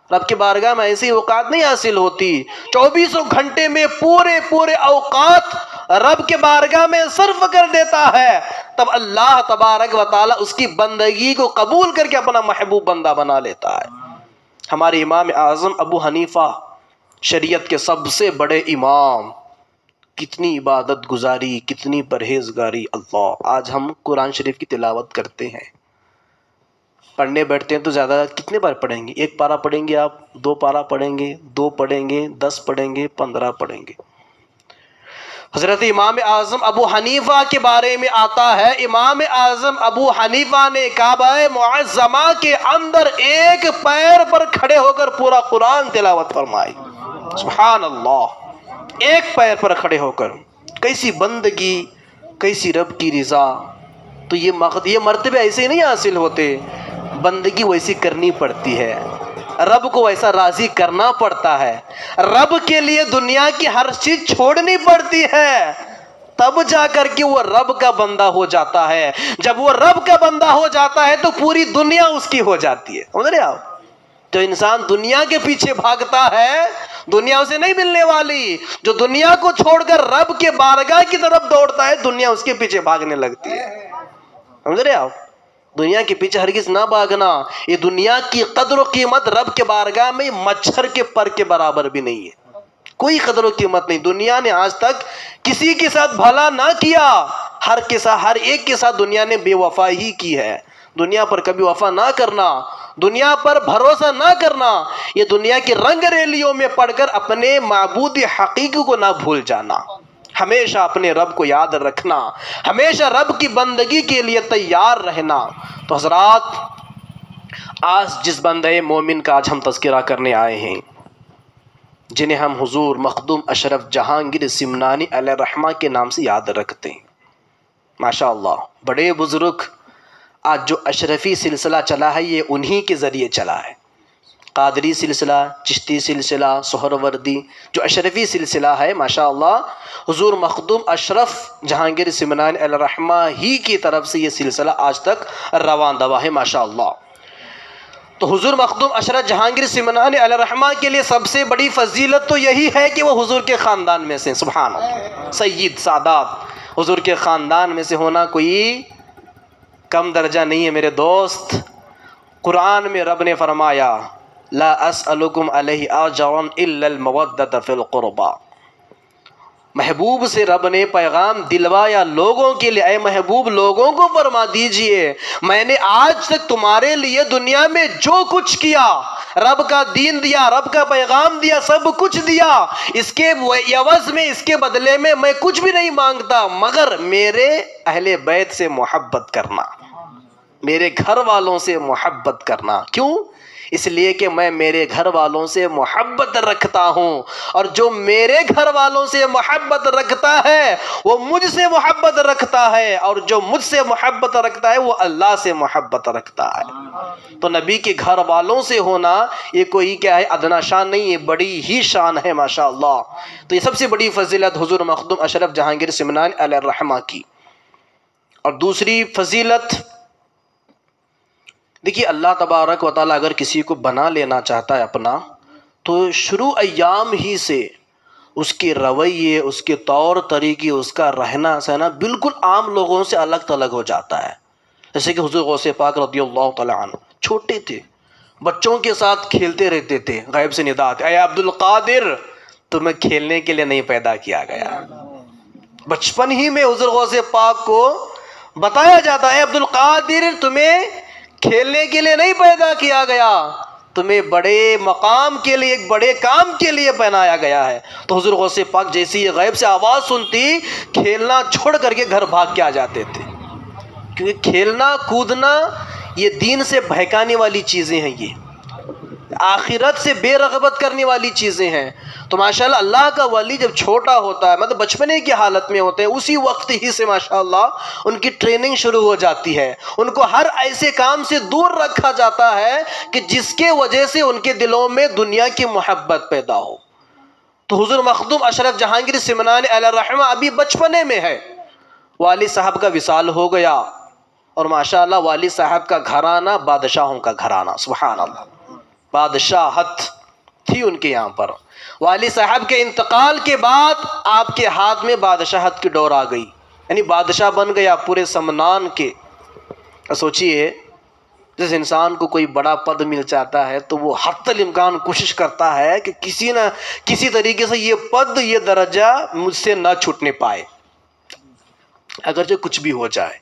رب کی بارگاہ میں ایسی اوقات نہیں حاصل ہوتی. 24 گھنٹے میں پورے اوقات رب کے بارگاہ میں صرف کر دیتا ہے، تب اللہ تبارک و تعالی اس کی بندگی کو قبول کر کے اپنا محبوب بندہ بنا لیتا ہے. ہمارے امام اعظم ابو حنیفہ، شریعت کے سب سے بڑے امام، کتنی عبادت گزاری، کتنی پرہیزگاری. اللہ، آج ہم قرآن شریف کی تلاوت کرتے ہیں، پڑھنے بیٹھتے ہیں تو زیادہ کتنے بار پڑھیں گے؟ 1 پارہ پڑھیں گے آپ، 2 پارہ پڑھیں گے، 2 پڑھیں گے، 10 پڑھیں گے، 15 پڑھیں گے. حضرت امام اعظم ابو حنیفہ کے بارے میں آتا ہے، امام اعظم ابو حنیفہ نے کعبہ معظمہ کے اندر ایک پیر پر کھڑے ہو کر پورا قرآن تلاوت فرمائی. سبحان اللہ، ایک پیر پر کھڑے ہو کر. کیسی بندگی، کیسی رب کی رضا. تو یہ مرتبے ایسے ہی نہیں حاصل ہوتے، بندگی ویسی کرنی پڑتی ہے، رب کو ویسا راضی کرنا پڑتا ہے، رب کے لیے دنیا کی ہر چیز چھوڑنی پڑتی ہے، تب جا کر کے وہ رب کا بندہ ہو جاتا ہے. جب وہ رب کا بندہ ہو جاتا ہے تو پوری دنیا اس کی ہو جاتی ہے. سمجھ رہے آپ؟ جو انسان دنیا کے پیچھے بھاگتا ہے، دنیا اسے نہیں ملنے والی. جو دنیا کو چھوڑ کر رب کے بارگاہ کی طرف دوڑتا ہے، دنیا اس کے پیچھے بھاگنے لگتی ہے. سمجھ رہے آپ؟ دنیا کے پیچھے ہرگز نہ بھاگنا. یہ دنیا کی قدر و قیمت رب کے بارگاہ میں مچھر کے پر کے برابر بھی نہیں ہے، کوئی قدر و قیمت نہیں. دنیا نے آج تک کسی کے ساتھ بھلا نہ کیا، ہر ایک کے ساتھ دنیا نے بے وفائی ہی کی ہے. دنیا پر کبھی وفا نہ کرنا، دنیا پر بھروسہ نہ کرنا، یہ دنیا کی رنگ ریلیوں میں پڑھ کر اپنے معبود حقیقی کو نہ بھول جانا. ہمیشہ اپنے رب کو یاد رکھنا، ہمیشہ رب کی بندگی کے لیے تیار رہنا. تو حضرات، آج جس بندے مومن کا آج ہم تذکرہ کرنے آئے ہیں، جنہیں ہم حضور مخدوم اشرف جہانگیر سمنانی علیہ الرحمہ کے نام سے یاد رکھتے ہیں، ماشاءاللہ بڑے بزرگ. آج جو اشرفی سلسلہ چلا ہے یہ انہی کے ذریعے چلا ہے. قادری سلسلہ، چشتی سلسلہ، سہروردی، جو اشرفی سلسلہ ہے ماشاءاللہ حضور مخدوم اشرف جہانگیر سمنانی علیہ الرحمہ ہی کی طرف سے یہ سلسلہ آج تک رواں دوا ہے ماشاءاللہ. تو حضور مخدوم اشرف جہانگیر سمنانی علیہ الرحمہ کے لیے سب سے بڑی فضیلت تو یہی ہے کہ وہ حضور کے خاندان میں سے، سبحان اللہ، سید سادات حضور کے خاندان میں سے ہونا کوئی کم درجہ نہیں ہے میرے دوست. قرآن میں رب نے فرمایا، لا اسألکم علیہ اجرا الا المودۃ فی القربى. محبوب سے رب نے پیغام دلوایا لوگوں کے لیے، اے محبوب لوگوں کو فرما دیجئے میں نے آج تک تمہارے لیے دنیا میں جو کچھ کیا، رب کا دین دیا، رب کا پیغام دیا، سب کچھ دیا، اس کے عوض میں، اس کے بدلے میں میں کچھ بھی نہیں مانگتا مگر میرے اہل بیت سے محبت کرنا، میرے گھر والوں سے محبت کرنا. کیوں؟ اس لیے کہ میں میرے گھر والوں سے محبت رکھتا ہوں، اور جو میرے گھر والوں سے محبت رکھتا ہے وہ مجھ سے محبت رکھتا ہے، اور جو مجھ سے محبت رکھتا ہے وہ اللہ سے محبت رکھتا ہے. تو نبی کے گھر والوں سے ہونا یہ کوئی کیا ہے ادنا شان نہیں، یہ بڑی ہی شان ہے ماشاءاللہ. تو یہ سب سے بڑی فضیلت حضور مخدوم اشرف جہانگیر سمنانی علیہ الرحمہ کی. اور دوسری فضیلت دیکھیے، اللہ تبارک و تعالیٰ اگر کسی کو بنا لینا چاہتا ہے اپنا، تو شروع ایام ہی سے اس کے رویے، اس کے طور طریقے، اس کا رہنا سہنا بالکل عام لوگوں سے الگ تلگ ہو جاتا ہے. جیسے کہ حضور غوث پاک رضی اللہ تعالیٰ عنہ چھوٹے تھے، بچوں کے ساتھ کھیلتے رہتے تھے، غیب سے ندا آتی، اے عبد القادر تمہیں کھیلنے کے لیے نہیں پیدا کیا گیا. بچپن ہی میں حضور غوث پاک کو بتایا جاتا ہے، اے عبد القادر تمہیں کھیلنے کے لیے نہیں پیدا کیا گیا، تمہیں بڑے مقام کے لیے، ایک بڑے کام کے لیے بنایا گیا ہے. تو حضور غوث پاک جیسی یہ غیب سے آواز سنتی، کھیلنا چھوڑ کر کے گھر بھاگ کے آ جاتے تھے، کیونکہ کھیلنا کودنا یہ دین سے بہکانے والی چیزیں ہیں، یہ آخرت سے بے رغبت کرنے والی چیزیں ہیں. تو ماشاءاللہ اللہ کا ولی جب چھوٹا ہوتا ہے، مطلب بچپنے کی حالت میں ہوتے ہیں، اسی وقت ہی سے ماشاءاللہ ان کی ٹریننگ شروع ہو جاتی ہے. ان کو ہر ایسے کام سے دور رکھا جاتا ہے کہ جس کے وجہ سے ان کے دلوں میں دنیا کی محبت پیدا ہو. تو حضور مخدوم اشرف جہانگیر سمنانی علیہ الرحمہ ابھی بچپنے میں ہے، والد صاحب کا وصال ہو گیا، اور ماشاءاللہ والد صاحب کا گھرانہ بادشاہوں کا گھرانہ، سبحان اللہ، بادشاہت تھی ان کے یہاں پر۔ والد صاحب کے انتقال کے بعد آپ کے ہاتھ میں بادشاہت کی ڈور آ گئی، یعنی بادشاہ بن گیا پورے سمنان کے۔ سوچئے جس انسان کو کوئی بڑا پد مل جاتا ہے تو وہ حتی الامکان کوشش کرتا ہے کہ کسی نہ کسی طریقے سے یہ پد، یہ درجہ مجھ سے نہ چھوٹنے پائے، اگرچہ کچھ بھی ہو جائے۔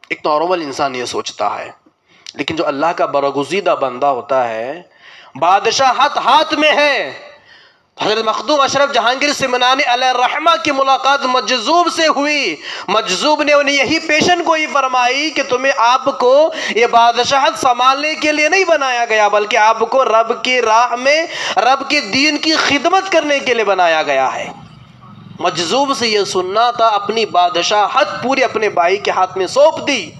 ایک نارمل انسان یہ سوچتا ہے، لیکن جو اللہ کا برگزیدہ بندہ ہوتا ہے، بادشاہت ہاتھ میں ہے۔ حضرت مخدوم اشرف جہانگیر سمنانی علیہ الرحمہ کی ملاقات مجذوب سے ہوئی۔ مجذوب نے انہیں یہی پیشن گوئی فرمائی کہ تمہیں، آپ کو یہ بادشاہت سنبھالنے کے لیے نہیں بنایا گیا، بلکہ آپ کو رب کی راہ میں، رب کے دین کی خدمت کرنے کے لیے بنایا گیا ہے۔ مجذوب سے یہ سننا تھا، اپنی بادشاہت پوری اپنے بھائی کے ہاتھ میں سونپ دی،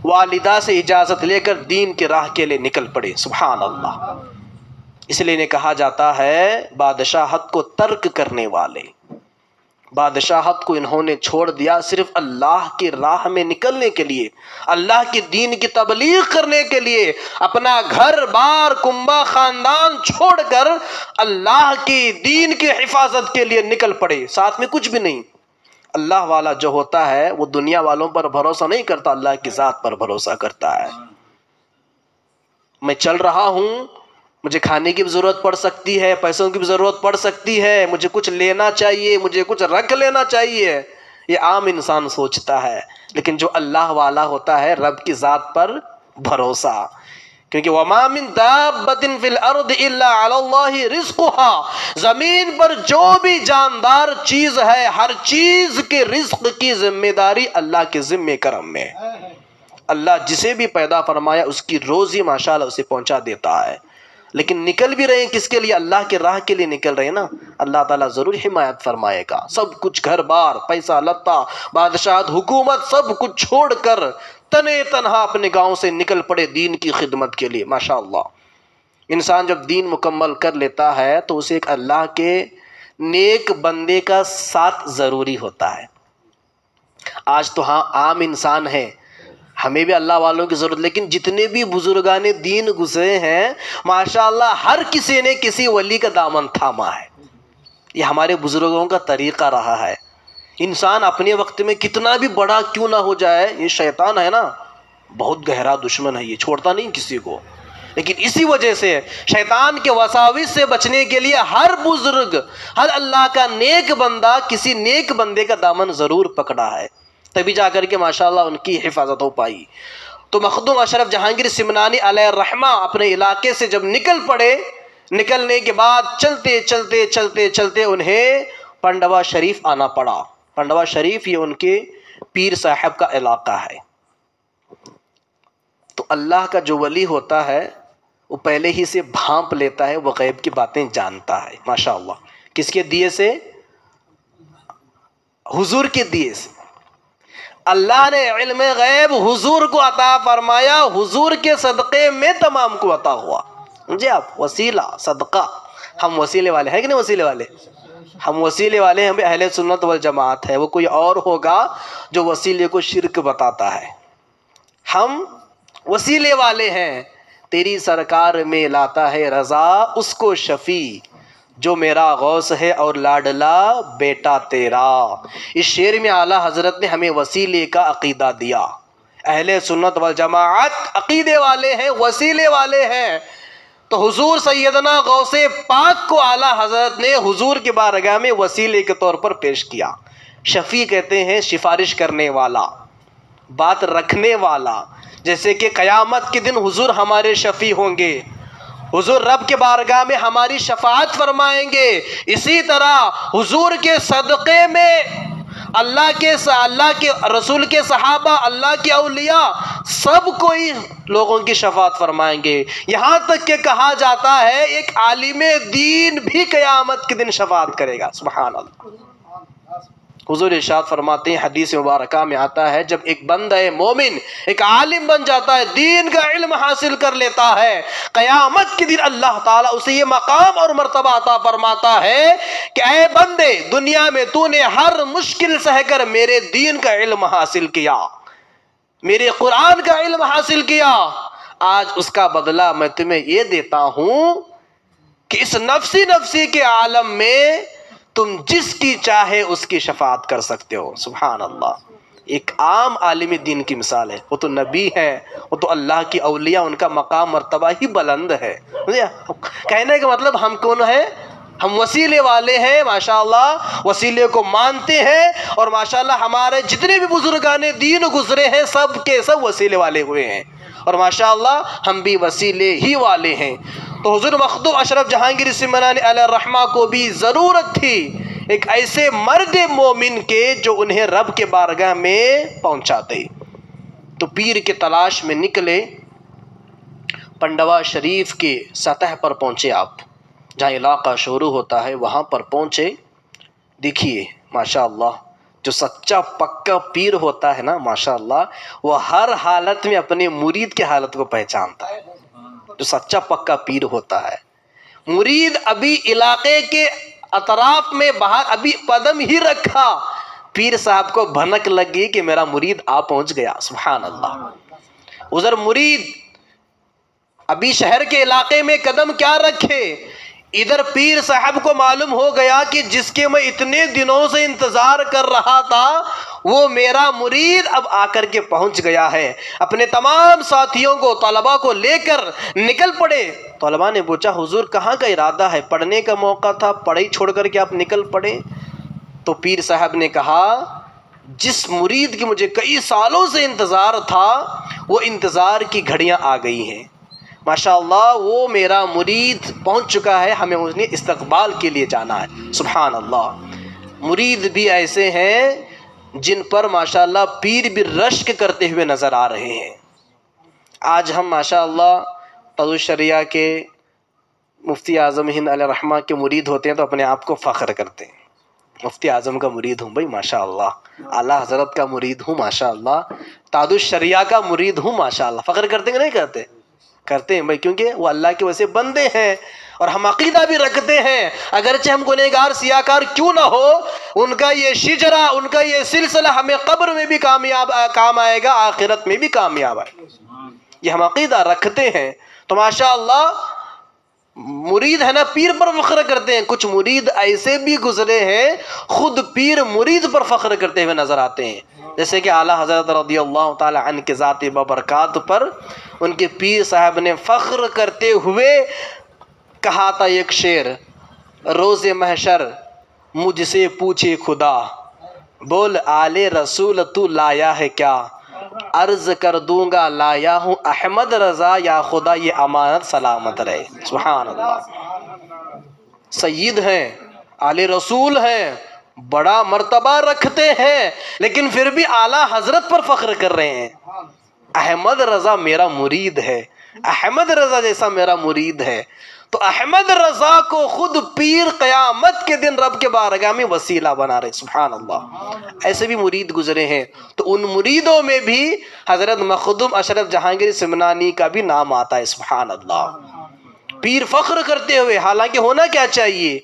والدہ سے اجازت لے کر دین کی راہ کے لیے نکل پڑے، سبحان اللہ۔ اس لیے انہیں کہا جاتا ہے بادشاہت کو ترک کرنے والے۔ بادشاہت کو انہوں نے چھوڑ دیا صرف اللہ کی راہ میں نکلنے کے لیے، اللہ کی دین کی تبلیغ کرنے کے لیے، اپنا گھر بار کنبہ خاندان چھوڑ کر اللہ کی دین کی حفاظت کے لیے نکل پڑے، ساتھ میں کچھ بھی نہیں۔ اللہ والا جو ہوتا ہے وہ دنیا والوں پر بھروسہ نہیں کرتا، اللہ کی ذات پر بھروسہ کرتا ہے۔ میں چل رہا ہوں، مجھے کھانے کی بھی ضرورت پڑ سکتی ہے، پیسوں کی بھی ضرورت پڑ سکتی ہے، مجھے کچھ لینا چاہیے، مجھے کچھ رکھ لینا چاہیے، یہ عام انسان سوچتا ہے۔ لیکن جو اللہ والا ہوتا ہے، رب کی ذات پر بھروسہ، کیونکہ وَمَا مِن دَابَّةٍ فِي الْأَرْضِ إِلَّا عَلَى اللَّهِ رِزْقُهَا، زمین پر جو بھی جاندار چیز ہے، ہر چیز کے رزق کی ذمہ داری اللہ کے ذمہ کرم میں۔ اللہ جسے بھی پیدا فرمایا اس کی روزی ماشاءاللہ اسے پہنچا دیتا ہے۔ لیکن نکل بھی رہے ہیں کس کے لیے؟ اللہ کے راہ کے لیے نکل رہے ہیں نا، اللہ تعالیٰ ضرور حمایت فرمائے گا۔ سب کچھ، گھر بار، پیسہ لتا، بادشاہت، حکومت، سب کچھ چھوڑ کر تنے تنہا اپنے گاؤں سے نکل پڑے دین کی خدمت کے لیے، ماشاءاللہ۔ انسان جب دین مکمل کر لیتا ہے تو اسے ایک اللہ کے نیک بندے کا ساتھ ضروری ہوتا ہے۔ آج تو ہاں عام انسان ہے، ہمیں بھی اللہ والوں کی ضرورت، لیکن جتنے بھی بزرگان دین گزرے ہیں ماشاءاللہ ہر کسی نے کسی ولی کا دامن تھاما ہے۔ یہ ہمارے بزرگوں کا طریقہ رہا ہے۔ انسان اپنے وقت میں کتنا بھی بڑا کیوں نہ ہو جائے، یہ شیطان ہے نا، بہت گہرا دشمن ہے، یہ چھوڑتا نہیں کسی کو۔ لیکن اسی وجہ سے شیطان کے وساوس سے بچنے کے لیے ہر بزرگ، ہر اللہ کا نیک بندہ کسی نیک بندے کا دامن ضرور پکڑا ہے، تبھی جا کر کے ماشاءاللہ ان کی حفاظت ہو پائی۔ تو مخدوم اشرف جہانگیر سمنانی علیہ الرحمہ اپنے علاقے سے جب نکل پڑے، نکلنے کے بعد چلتے چلتے چلتے چلتے انہیں پنڈوا شریف آنا پڑا۔ پنڈوا شریف یہ ان کے پیر صاحب کا علاقہ ہے۔ تو اللہ کا جو ولی ہوتا ہے وہ پہلے ہی سے بھانپ لیتا ہے، وہ غیب کی باتیں جانتا ہے، ماشاءاللہ۔ کس کے دیے سے؟ حضور کے دیے سے۔ اللہ نے علم غیب حضور کو عطا فرمایا، حضور کے صدقے میں تمام کو عطا ہوا۔ جی آپ وسیلہ، صدقہ، ہم وسیلے والے ہیں کہ نہیں؟ وسیلے والے، ہم وسیلے والے ہیں، ہم اہل سنت والجماعت ہے۔ وہ کوئی اور ہوگا جو وسیلے کو شرک بتاتا ہے، ہم وسیلے والے ہیں۔ تیری سرکار میں لاتا ہے رضا اس کو شفیع، جو میرا غوث ہے اور لاڈلا بیٹا تیرا۔ اس شعر میں اعلیٰ حضرت نے ہمیں وسیلے کا عقیدہ دیا۔ اہل سنت والجماعت عقیدے والے ہیں، وسیلے والے ہیں۔ تو حضور سیدنا غوث پاک کو اعلیٰ حضرت نے حضور کی بارگاہ میں وسیلے کے طور پر پیش کیا۔ شفیع کہتے ہیں سفارش کرنے والا، بات رکھنے والا۔ جیسے کہ قیامت کے دن حضور ہمارے شفیع ہوں گے، حضور رب کے بارگاہ میں ہماری شفاعت فرمائیں گے، اسی طرح حضور کے صدقے میں اللہ کے رسول کے صحابہ، اللہ کے اولیاء سب کوئی لوگوں کی شفاعت فرمائیں گے۔ یہاں تک کہ کہا جاتا ہے ایک عالم دین بھی قیامت کے دن شفاعت کرے گا، سبحان اللہ۔ حضور ارشاد فرماتے ہیں، حدیث مبارکہ میں آتا ہے، جب ایک بندہ مومن ایک عالم بن جاتا ہے، دین کا علم حاصل کر لیتا ہے، قیامت کے دن اللہ تعالیٰ اسے یہ مقام اور مرتبہ عطا فرماتا ہے کہ اے بندے، دنیا میں تو نے ہر مشکل سہ کر میرے دین کا علم حاصل کیا، میرے قرآن کا علم حاصل کیا، آج اس کا بدلہ میں تمہیں یہ دیتا ہوں کہ اس نفسی کے عالم میں تم جس کی چاہے اس کی شفاعت کر سکتے ہو۔ سبحان اللہ، ایک عام عالم دین کی مثال ہے، وہ تو نبی ہے، وہ تو اللہ کی اولیاء، ان کا مقام مرتبہ ہی بلند ہے۔ کہنے کا مطلب ہم کون ہیں؟ ہم وسیلے والے ہیں، ماشاءاللہ وسیلے کو مانتے ہیں، اور ماشاءاللہ ہمارے جتنے بھی بزرگان دین گزرے ہیں سب کے سب وسیلے والے ہوئے ہیں، اور ماشاءاللہ ہم بھی وسیلے ہی والے ہیں۔ تو حضور مخدوم اشرف جہانگیر سمنانی علیہ الرحمہ کو بھی ضرورت تھی ایک ایسے مرد مومن کے جو انہیں رب کے بارگاہ میں پہنچا دے۔ تو پیر کے تلاش میں نکلے، پنڈوا شریف کے سطح پر پہنچے آپ، جہاں علاقہ شروع ہوتا ہے وہاں پر پہنچے۔ دیکھیے ماشاءاللہ جو سچا پکا پیر ہوتا ہے نا، ماشاءاللہ وہ ہر حالت میں اپنے مرید کے حالت کو پہچانتا ہے۔ جو سچا پکا پیر ہوتا ہے، مرید ابھی علاقے کے اطراف میں باہر ابھی قدم ہی رکھا، پیر صاحب کو بھنک لگی کہ میرا مرید آ پہنچ گیا۔ سبحان اللہ، ادھر مرید ابھی شہر کے علاقے میں قدم کیا رکھے، ادھر پیر صاحب کو معلوم ہو گیا کہ جس کے میں اتنے دنوں سے انتظار کر رہا تھا وہ میرا مرید اب آ کر کے پہنچ گیا ہے۔ اپنے تمام ساتھیوں کو، طلباء کو لے کر نکل پڑے۔ طلباء نے پوچھا حضور کہاں کا ارادہ ہے؟ پڑھنے کا موقع تھا، پڑھائی چھوڑ کر کے آپ نکل پڑے؟ تو پیر صاحب نے کہا جس مرید کی مجھے کئی سالوں سے انتظار تھا وہ انتظار کی گھڑیاں آ گئی ہیں، ماشاءاللہ وہ میرا مرید پہنچ چکا ہے، ہمیں انہیں استقبال کے لیے جانا ہے۔ سبحان اللہ، مرید بھی ایسے ہیں جن پر ماشاءاللہ پیر بھی رشک کرتے ہوئے نظر آ رہے ہیں۔ آج ہم ماشاءاللہ قاضی الشریعہ کے مفتی اعظم ہند علیہ الرحمہ کے مرید ہوتے ہیں تو اپنے آپ کو فخر کرتے ہیں، مفتی اعظم کا مرید ہوں بھائی ماشاءاللہ، اعلیٰ حضرت کا مرید ہوں ماشاءاللہ، قاضی الشریعہ کا مرید ہوں ماشاءاللہ۔ فخر کرتے کہ نہیں کرتے؟ کرتے ہیں بھائی، کیونکہ وہ اللہ کے ویسے بندے ہیں، اور ہم عقیدہ بھی رکھتے ہیں اگرچہ ہم گنہگار سیاکار کیوں نہ ہو، ان کا یہ شجرہ، ان کا یہ سلسلہ ہمیں قبر میں بھی کام آئے گا، آخرت میں بھی کامیاب آئے گا، یہ ہم عقیدہ رکھتے ہیں۔ تو ماشاءاللہ مرید ہے نا پیر پر فخر کرتے ہیں، کچھ مرید ایسے بھی گزرے ہیں خود پیر مرید پر فخر کرتے ہوئے نظر آتے ہیں، جیسے کہ اعلیٰ حضرت رضی اللہ تعالی عنہ کے ذات بابرکات پر ان کے پیر صاحب نے فخر کرتے ہوئے کہا تھا ایک شعر، روز محشر مجھ سے پوچھے خدا، بول آل رسول تو لایا ہے کیا، عرض کر دوں گا لایا ہوں احمد رضا، یا خدا یہ امانت سلامت رہے۔ سبحان اللہ، سید ہیں، آل رسول ہیں، بڑا مرتبہ رکھتے ہیں، لیکن پھر بھی اعلیٰ حضرت پر فخر کر رہے ہیں۔ احمد رضا میرا مرید ہے، احمد رضا جیسا میرا مرید ہے۔ تو احمد رضا کو خود پیر قیامت کے دن رب کے بارگاہ میں وسیلہ بنا رہے۔ سبحان اللہ، ایسے بھی مرید گزرے ہیں۔ تو ان مریدوں میں بھی حضرت مخدوم اشرف جہانگیر سمنانی کا بھی نام آتا ہے۔ سبحان اللہ، پیر فخر کرتے ہوئے، حالانکہ ہونا کیا چاہیے،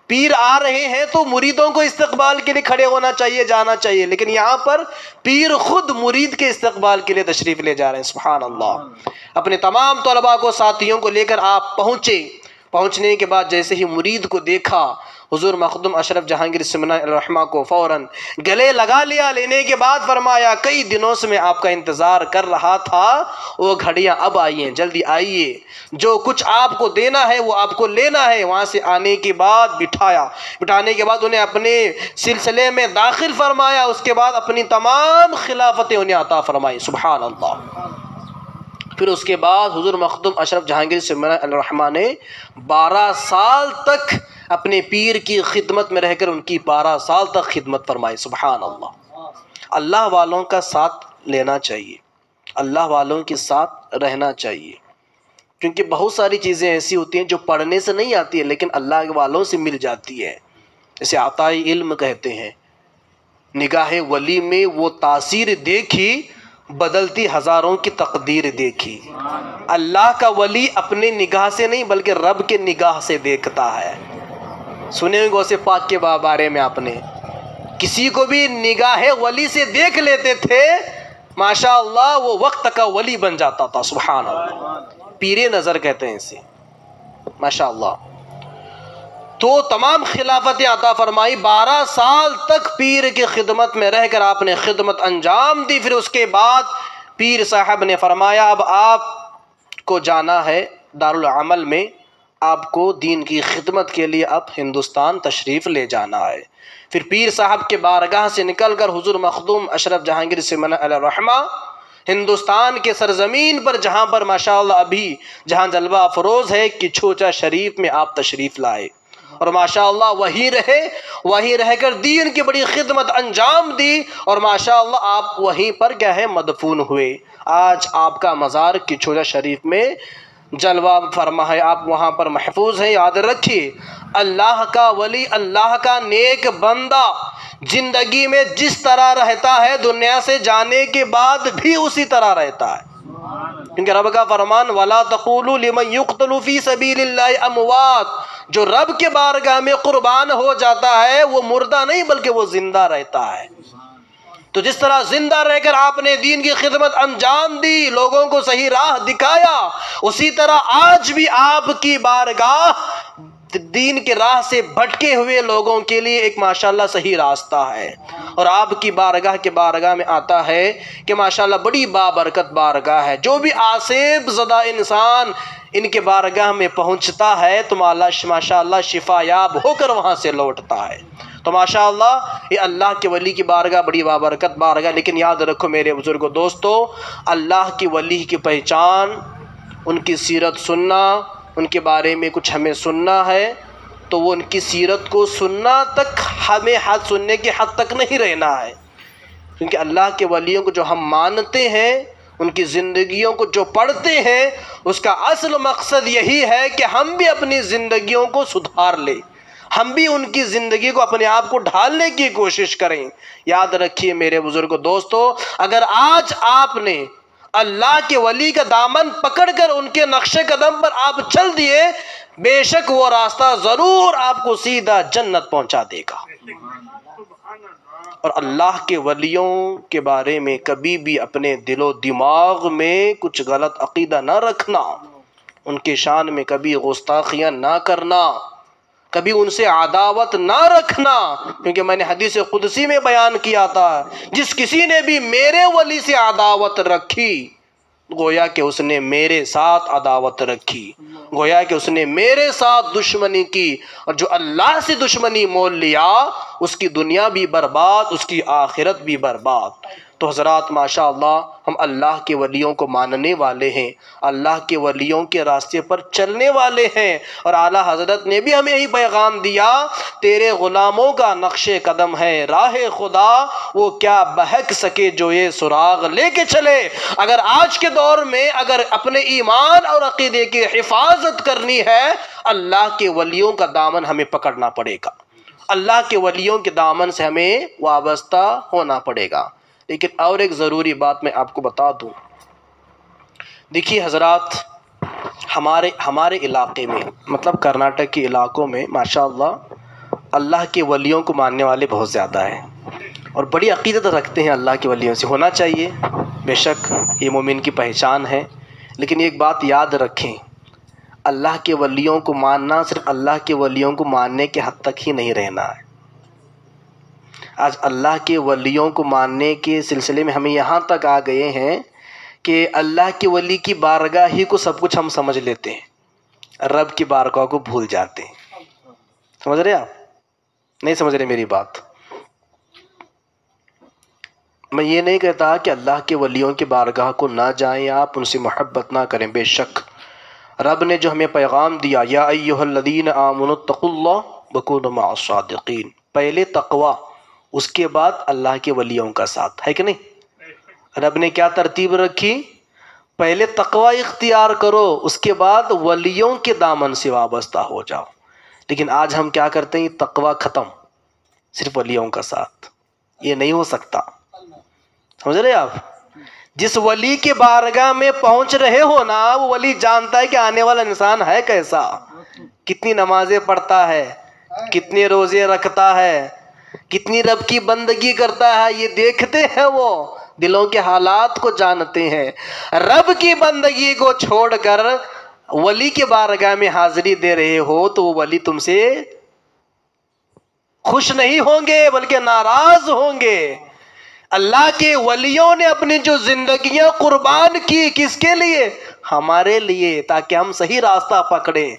پیر آ رہے ہیں تو مریدوں کو استقبال کے لیے کھڑے ہونا چاہیے، جانا چاہیے، لیکن یہاں پر پیر خود مرید کے استقبال کے لیے تشریف لے جا رہے ہیں۔ سبحان اللہ، اپنے تمام طلباء کو، ساتھیوں کو لے کر آپ پہنچے۔ پہنچنے کے بعد جیسے ہی مرید کو دیکھا، حضور مخدوم اشرف جہانگیر سمنانی علیہ الرحمہ کو فوراً گلے لگا لیا، لینے کے بعد فرمایا کئی دنوں سے میں آپ کا انتظار کر رہا تھا، وہ گھڑیاں اب آئی ہیں، جلدی آئیے، جو کچھ آپ کو دینا ہے وہ آپ کو لینا ہے۔ وہاں سے آنے کے بعد بٹھانے کے بعد انہیں اپنے سلسلے میں داخل فرمایا، اس کے بعد اپنی تمام خلافتیں انہیں عطا فرمائی۔ سبحان اللہ، پھر اس کے بعد حضور مخدوم اشرف جہانگیر سمنانی علیہ الرحمہ نے 12 سال تک اپنے پیر کی خدمت میں رہ کر ان کی 12 سال تک خدمت فرمائی۔ سبحان اللہ، اللہ والوں کا ساتھ لینا چاہیے، اللہ والوں کے ساتھ رہنا چاہیے، کیونکہ بہت ساری چیزیں ایسی ہوتی ہیں جو پڑھنے سے نہیں آتی ہیں لیکن اللہ والوں سے مل جاتی ہے، جیسے عطائی علم کہتے ہیں، نگاہ ولی میں وہ تاثیر دیکھی، بدلتی ہزاروں کی تقدیر دیکھی۔ اللہ کا ولی اپنے نگاہ سے نہیں بلکہ رب کے نگاہ سے دیکھتا ہے۔ سنے ہوئے غوث پاک کے بارے میں آپ نے، کسی کو بھی نگاہ ولی سے دیکھ لیتے تھے، ماشاء اللہ وہ وقت کا ولی بن جاتا تھا۔ سبحان اللہ، پیر نظر کہتے ہیں اسے، ماشاء اللہ۔ تو تمام خلافتیں عطا فرمائی، 12 سال تک پیر کی خدمت میں رہ کر آپ نے خدمت انجام دی۔ پھر اس کے بعد پیر صاحب نے فرمایا اب آپ کو جانا ہے دارالعمل میں، آپ کو دین کی خدمت کے لیے اب ہندوستان تشریف لے جانا ہے۔ پھر پیر صاحب کے بارگاہ سے نکل کر حضور مخدوم اشرف جہانگیر سمنہ علیہ الرحمہ ہندوستان کے سرزمین پر، جہاں پر ماشاءاللہ ابھی جہاں جلوہ افروز ہے، کچھوچا شریف میں آپ تشریف لائے اور ماشاءاللہ وہیں رہ کر دین کی بڑی خدمت انجام دی، اور ماشاءاللہ آپ وہیں پر کیا ہے مدفون ہوئے۔ آج آپ کا مزار کچھوچا شریف میں جلوہ فرما ہے، آپ وہاں پر محفوظ ہیں۔ یاد رکھیے، اللہ کا ولی، اللہ کا نیک بندہ زندگی میں جس طرح رہتا ہے دنیا سے جانے کے بعد بھی اسی طرح رہتا ہے، کیونکہ رب کا فرمان وَلَا تَقُولُوا لِمَنْ يُقْتَلُ فِي سَبِيلِ اللَّهِ أَمْوَاتٌ، جو رب کے بارگاہ میں قربان ہو جاتا ہے وہ مردہ نہیں بلکہ وہ زندہ رہتا ہے۔ تو جس طرح زندہ رہ کر آپ نے دین کی خدمت انجام دی، لوگوں کو صحیح راہ دکھایا، اسی طرح آج بھی آپ کی بارگاہ دین کے راہ سے بھٹکے ہوئے لوگوں کے لیے ایک ماشاءاللہ صحیح راستہ ہے۔ اور آپ کی بارگاہ میں آتا ہے کہ ماشاءاللہ بڑی بابرکت بارگاہ ہے، جو بھی آسیب زدہ انسان ان کے بارگاہ میں پہنچتا ہے تو ماشاءاللہ شفا یاب ہو کر وہاں سے لوٹتا ہے۔ تو ماشاءاللہ یہ اللہ کے ولی کی بارگاہ بڑی بابرکت بارگاہ۔ لیکن یاد رکھو میرے بزرگوں، دوستو، اللہ کی ولی کی پہچان، ان کی سیرت سننا، ان کے بارے میں کچھ ہمیں سننا ہے تو وہ ان کی سیرت کو سننا تک ہمیں حد سننے کے حد تک نہیں رہنا ہے، کیونکہ اللہ کے ولیوں کو جو ہم مانتے ہیں، ان کی زندگیوں کو جو پڑھتے ہیں، اس کا اصل مقصد یہی ہے کہ ہم بھی اپنی زندگیوں کو سدھار لیں، ہم بھی ان کی زندگی کو اپنے آپ کو ڈھالنے کی کوشش کریں۔ یاد رکھیے میرے بزرگوں، دوستو، اگر آج آپ نے اللہ کے ولی کا دامن پکڑ کر ان کے نقش قدم پر آپ چل دیے، بے شک وہ راستہ ضرور آپ کو سیدھا جنت پہنچا دے گا۔ اور اللہ کے ولیوں کے بارے میں کبھی بھی اپنے دل و دماغ میں کچھ غلط عقیدہ نہ رکھنا، ان کے شان میں کبھی گستاخیاں نہ کرنا، کبھی ان سے عداوت نہ رکھنا، کیونکہ میں نے حدیث قدسی میں بیان کیا تھا، جس کسی نے بھی میرے ولی سے عداوت رکھی گویا کہ اس نے میرے ساتھ عداوت رکھی، گویا کہ اس نے میرے ساتھ دشمنی کی، اور جو اللہ سے دشمنی مول لیا اس کی دنیا بھی برباد، اس کی آخرت بھی برباد۔ تو حضرات ماشاءاللہ ہم اللہ کے ولیوں کو ماننے والے ہیں، اللہ کے ولیوں کے راستے پر چلنے والے ہیں، اور اعلیٰ حضرت نے بھی ہمیں یہی پیغام دیا، تیرے غلاموں کا نقش قدم ہے راہ خدا، وہ کیا بہک سکے جو یہ سراغ لے کے چلے۔ اگر آج کے دور میں اگر اپنے ایمان اور عقیدے کی حفاظت کرنی ہے، اللہ کے ولیوں کا دامن ہمیں پکڑنا پڑے گا، اللہ کے ولیوں کے دامن سے ہمیں وابستہ ہونا پڑے گا۔ لیکن اور ایک ضروری بات میں آپ کو بتا دوں، دیکھیے حضرات، ہمارے علاقے میں مطلب کرناٹک کے علاقوں میں ماشاءاللہ اللہ کے ولیوں کو ماننے والے بہت زیادہ ہیں اور بڑی عقیدت رکھتے ہیں اللہ کے ولیوں سے، ہونا چاہیے، بے شک یہ مومن کی پہچان ہے۔ لیکن ایک بات یاد رکھیں، اللہ کے ولیوں کو ماننا صرف اللہ کے ولیوں کو ماننے کے حد تک ہی نہیں رہنا ہے۔ آج اللہ کے ولیوں کو ماننے کے سلسلے میں ہمیں یہاں تک آ گئے ہیں کہ اللہ کے ولی کی بارگاہ ہی کو سب کچھ ہم سمجھ لیتے ہیں، رب کی بارگاہ کو بھول جاتے ہیں۔ سمجھ رہے آپ؟ نہیں سمجھ رہے میری بات؟ میں یہ نہیں کہتا کہ اللہ کے ولیوں کی بارگاہ کو نہ جائیں آپ، ان سے محبت نہ کریں، بے شک رب نے جو ہمیں پیغام دیا، یا ایھا الذین آمنوا اتقوا اللہ وکونوا مع الصادقین، پہلے تقوی، اس کے بعد اللہ کے ولیوں کا ساتھ، ہے کہ نہیں؟ رب نے کیا ترتیب رکھی؟ پہلے تقوی اختیار کرو، اس کے بعد ولیوں کے دامن سے وابستہ ہو جاؤ۔ لیکن آج ہم کیا کرتے ہیں؟ تقوی ختم، صرف ولیوں کا ساتھ، یہ نہیں ہو سکتا. سمجھ رہے آپ؟ جس ولی کے بارگاہ میں پہنچ رہے ہو نا، وہ ولی جانتا ہے کہ آنے والا انسان ہے کیسا، کتنی نمازیں پڑھتا ہے، کتنے روزے رکھتا ہے، کتنی رب کی بندگی کرتا ہے، یہ دیکھتے ہیں. وہ دلوں کے حالات کو جانتے ہیں. رب کی بندگی کو چھوڑ کر ولی کے بارگاہ میں حاضری دے رہے ہو تو وہ ولی تم سے خوش نہیں ہوں گے بلکہ ناراض ہوں گے. اللہ کے ولیوں نے اپنی جو زندگیاں قربان کی، کس کے لیے؟ ہمارے لیے، تاکہ ہم صحیح راستہ پکڑیں،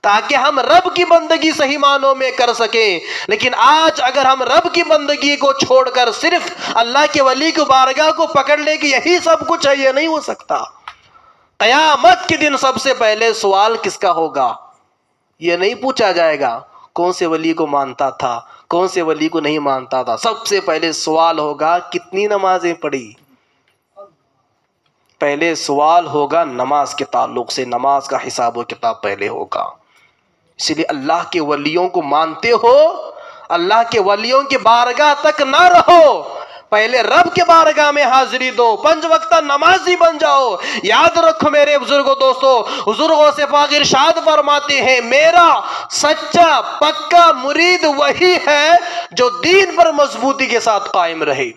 تاکہ ہم رب کی بندگی صحیح معنوں میں کر سکیں. لیکن آج اگر ہم رب کی بندگی کو چھوڑ کر صرف اللہ کے ولی کی بارگاہ کو پکڑ لیں کہ یہی سب کچھ ہے، یہ نہیں ہو سکتا. قیامت کے دن سب سے پہلے سوال کس کا ہوگا؟ یہ نہیں پوچھا جائے گا کون سے ولی کو مانتا تھا، کون سے ولی کو نہیں مانتا تھا. سب سے پہلے سوال ہوگا کتنی نمازیں پڑھی. پہلے سوال ہوگا نماز کے تعلق سے، نماز کا حساب و کتاب پہلے ہوگا. اس لیے اللہ کے ولیوں کو مانتے ہو، اللہ کے ولیوں کے بارگاہ تک نہ رہو، پہلے رب کے بارگاہ میں حاضری دو، 5 وقتہ نمازی بن جاؤ. یاد رکھو میرے بزرگوں، دوستو، حضور غوث پاک ارشاد فرماتے ہیں میرا سچا پکا مرید وہی ہے جو دین پر مضبوطی کے ساتھ قائم رہے،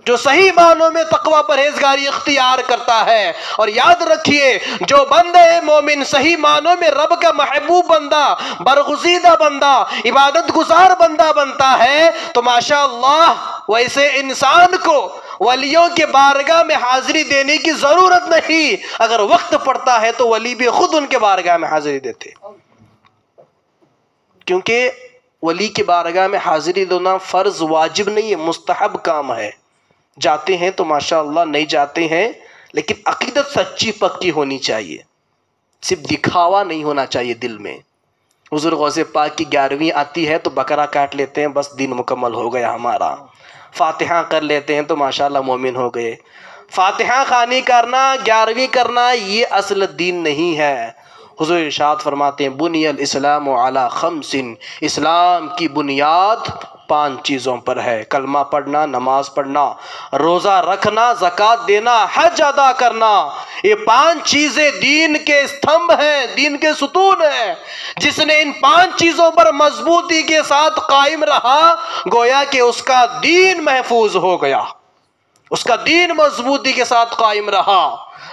جو صحیح معنوں میں تقوی پرہیزگاری اختیار کرتا ہے. اور یاد رکھیے جو بندہ مومن صحیح معنوں میں رب کا محبوب بندہ، برگزیدہ بندہ، عبادت گزار بندہ بنتا ہے تو ماشاءاللہ ویسے انسان کو ولیوں کے بارگاہ میں حاضری دینے کی ضرورت نہیں. اگر وقت پڑتا ہے تو ولی بھی خود ان کے بارگاہ میں حاضری دیتے، کیونکہ ولی کی بارگاہ میں حاضری دینا فرض واجب نہیں ہے، مستحب کام ہے. جاتے ہیں تو ماشاءاللہ، نہیں جاتے ہیں لیکن عقیدت سچی پکی ہونی چاہیے، صرف دکھاوا نہیں ہونا چاہیے دل میں. حضور غوث پاک کی 11ویں آتی ہے تو بکرا کاٹ لیتے ہیں، بس دین مکمل ہو گیا ہمارا. فاتحہ کر لیتے ہیں تو ماشاءاللہ مومن ہو گئے. فاتحہ خوانی کرنا، 11ویں کرنا، یہ اصل دین نہیں ہے. حضور ارشاد فرماتے ہیں بنی الاسلام علی 5، اسلام کی بنیاد 5 چیزوں پر ہے: کلمہ پڑھنا، نماز پڑھنا، روزہ رکھنا، زکوٰۃ دینا، حج ادا کرنا. یہ 5 چیزیں دین کے استھمب ہیں، دین کے ستون ہیں. جس نے ان 5 چیزوں پر مضبوطی کے ساتھ قائم رہا گویا کہ اس کا دین محفوظ ہو گیا، اس کا دین مضبوطی کے ساتھ قائم رہا.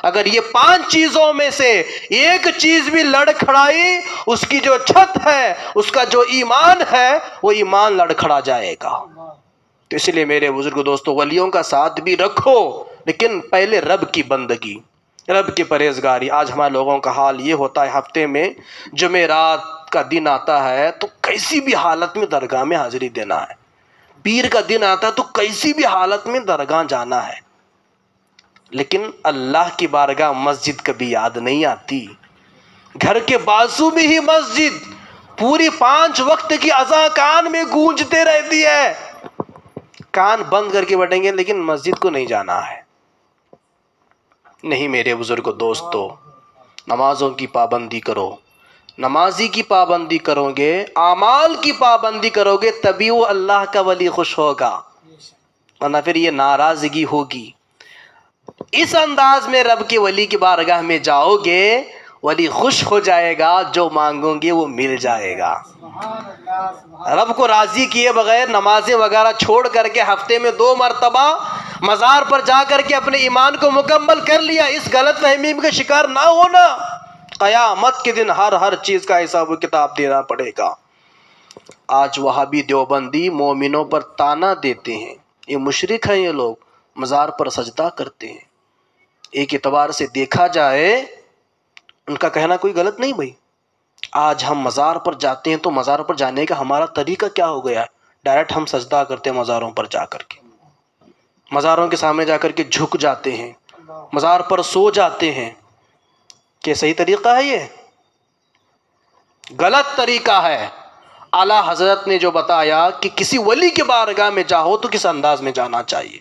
اگر یہ 5 چیزوں میں سے ایک چیز بھی لڑکھڑائی، اس کی جو چھت ہے، اس کا جو ایمان ہے، وہ ایمان لڑکھڑا جائے گا. تو اس لیے میرے بزرگ دوستو، ولیوں کا ساتھ بھی رکھو لیکن پہلے رب کی بندگی، رب کی پرہیزگاری. آج ہمارے لوگوں کا حال یہ ہوتا ہے، ہفتے میں جمعرات کا دن آتا ہے تو کیسی بھی حالت میں درگاہ میں حاضری دینا ہے، پیر کا دن آتا ہے تو کیسی بھی حالت میں درگاہ جانا ہے. لیکن اللہ کی بارگاہ مسجد کبھی یاد نہیں آتی. گھر کے بازو میں ہی مسجد، پوری 5 وقت کی اذان کان میں گونجتے رہتی ہے. کان بند کر کے بیٹھیں گے لیکن مسجد کو نہیں جانا ہے. نہیں میرے بزرگ دوستو، نمازوں کی پابندی کرو. نمازی کی پابندی کرو گے، اعمال کی پابندی کرو گے، تبھی وہ اللہ کا ولی خوش ہوگا، ورنہ پھر یہ ناراضگی ہوگی. اس انداز میں رب کے ولی کی بارگاہ میں جاؤ گے، ولی خوش ہو جائے گا، جو مانگو گے وہ مل جائے گا. رب کو راضی کیے بغیر نمازیں وغیرہ چھوڑ کر کے ہفتے میں 2 مرتبہ مزار پر جا کر کے اپنے ایمان کو مکمل کر لیا، اس غلط فہمی کا شکار نہ ہونا. قیامت کے دن ہر چیز کا حساب و کتاب دینا پڑے گا. آج وہابی دیوبندی مومنوں پر تانا دیتے ہیں، یہ مشرک ہیں، یہ لوگ مزار پر سجدہ کرتے ہیں. ایک اعتبار سے دیکھا جائے ان کا کہنا کوئی غلط نہیں بھائی. آج ہم مزار پر جاتے ہیں تو مزار پر جانے کا ہمارا طریقہ کیا ہو گیا ہے؟ ڈائریکٹ ہم سجدہ کرتے ہیں مزاروں پر جا کر کے، مزاروں کے سامنے جا کر کے جھک جاتے ہیں، مزار پر سو جاتے ہیں. کیا صحیح طریقہ ہے؟ یہ غلط طریقہ ہے. اعلیٰ حضرت نے جو بتایا کہ کسی ولی کے بارگاہ میں جاؤ تو کس انداز میں جانا چاہیے.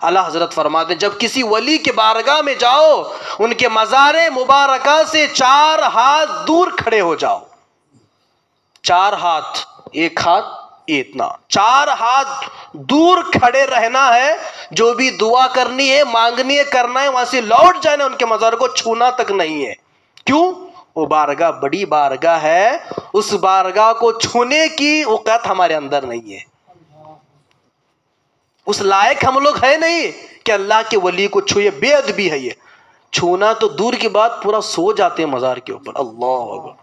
اعلیٰ حضرت فرماتے ہیں جب کسی ولی کے بارگاہ میں جاؤ، ان کے مزار مبارکہ سے 4 ہاتھ دور کھڑے ہو جاؤ. 4 ہاتھ، ایک ہاتھ اتنا 4 ہاتھ دور کھڑے رہنا ہے، جو بھی دعا کرنی ہے، مانگنی ہے، کرنا ہے، وہاں سے لوٹ جانا، ان کے مزار کو چھونا تک نہیں ہے۔ کیوں؟ وہ بارگاہ بڑی بارگاہ ہے، اس بارگاہ کو چھونے کی اوقات ہمارے اندر نہیں ہے، اس لائق ہم لوگ ہے نہیں کہ اللہ کے ولی کو چھوئے۔ بے ادبی ہے یہ، چھونا تو دور کی بات، پورا سو جاتے ہیں مزار کے اوپر۔ اللہ اکبر،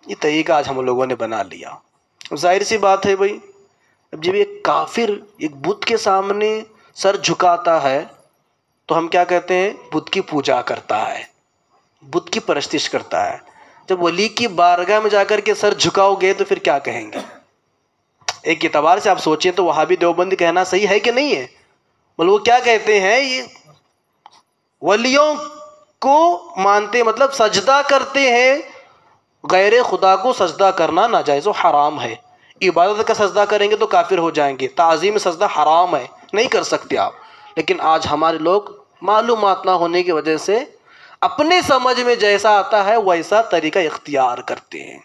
یہ طریقہ آج ہم لوگوں نے بنا لیا۔ ظاہر سی بات ہے بھائی، اب جب ایک کافر ایک بت کے سامنے سر جھکاتا ہے تو ہم کیا کہتے ہیں؟ بت کی پوجا کرتا ہے، بت کی پرستش کرتا ہے۔ جب ولی کی بارگاہ میں جا کر کے سر جھکاؤ گے تو پھر کیا کہیں گے؟ ایک اعتبار سے آپ سوچیں تو وہابی دیوبند کہنا صحیح ہے کہ نہیں ہے؟ مطلب وہ کیا کہتے ہیں؟ یہ ولیوں کو مانتے، مطلب سجدہ کرتے ہیں، غیر خدا کو سجدہ کرنا ناجائز و حرام ہے۔ عبادت کا سجدہ کریں گے تو کافر ہو جائیں گے، تعظیم سجدہ حرام ہے، نہیں کر سکتے آپ۔ لیکن آج ہمارے لوگ معلومات نہ ہونے کی وجہ سے اپنے سمجھ میں جیسا آتا ہے ویسا طریقہ اختیار کرتے ہیں۔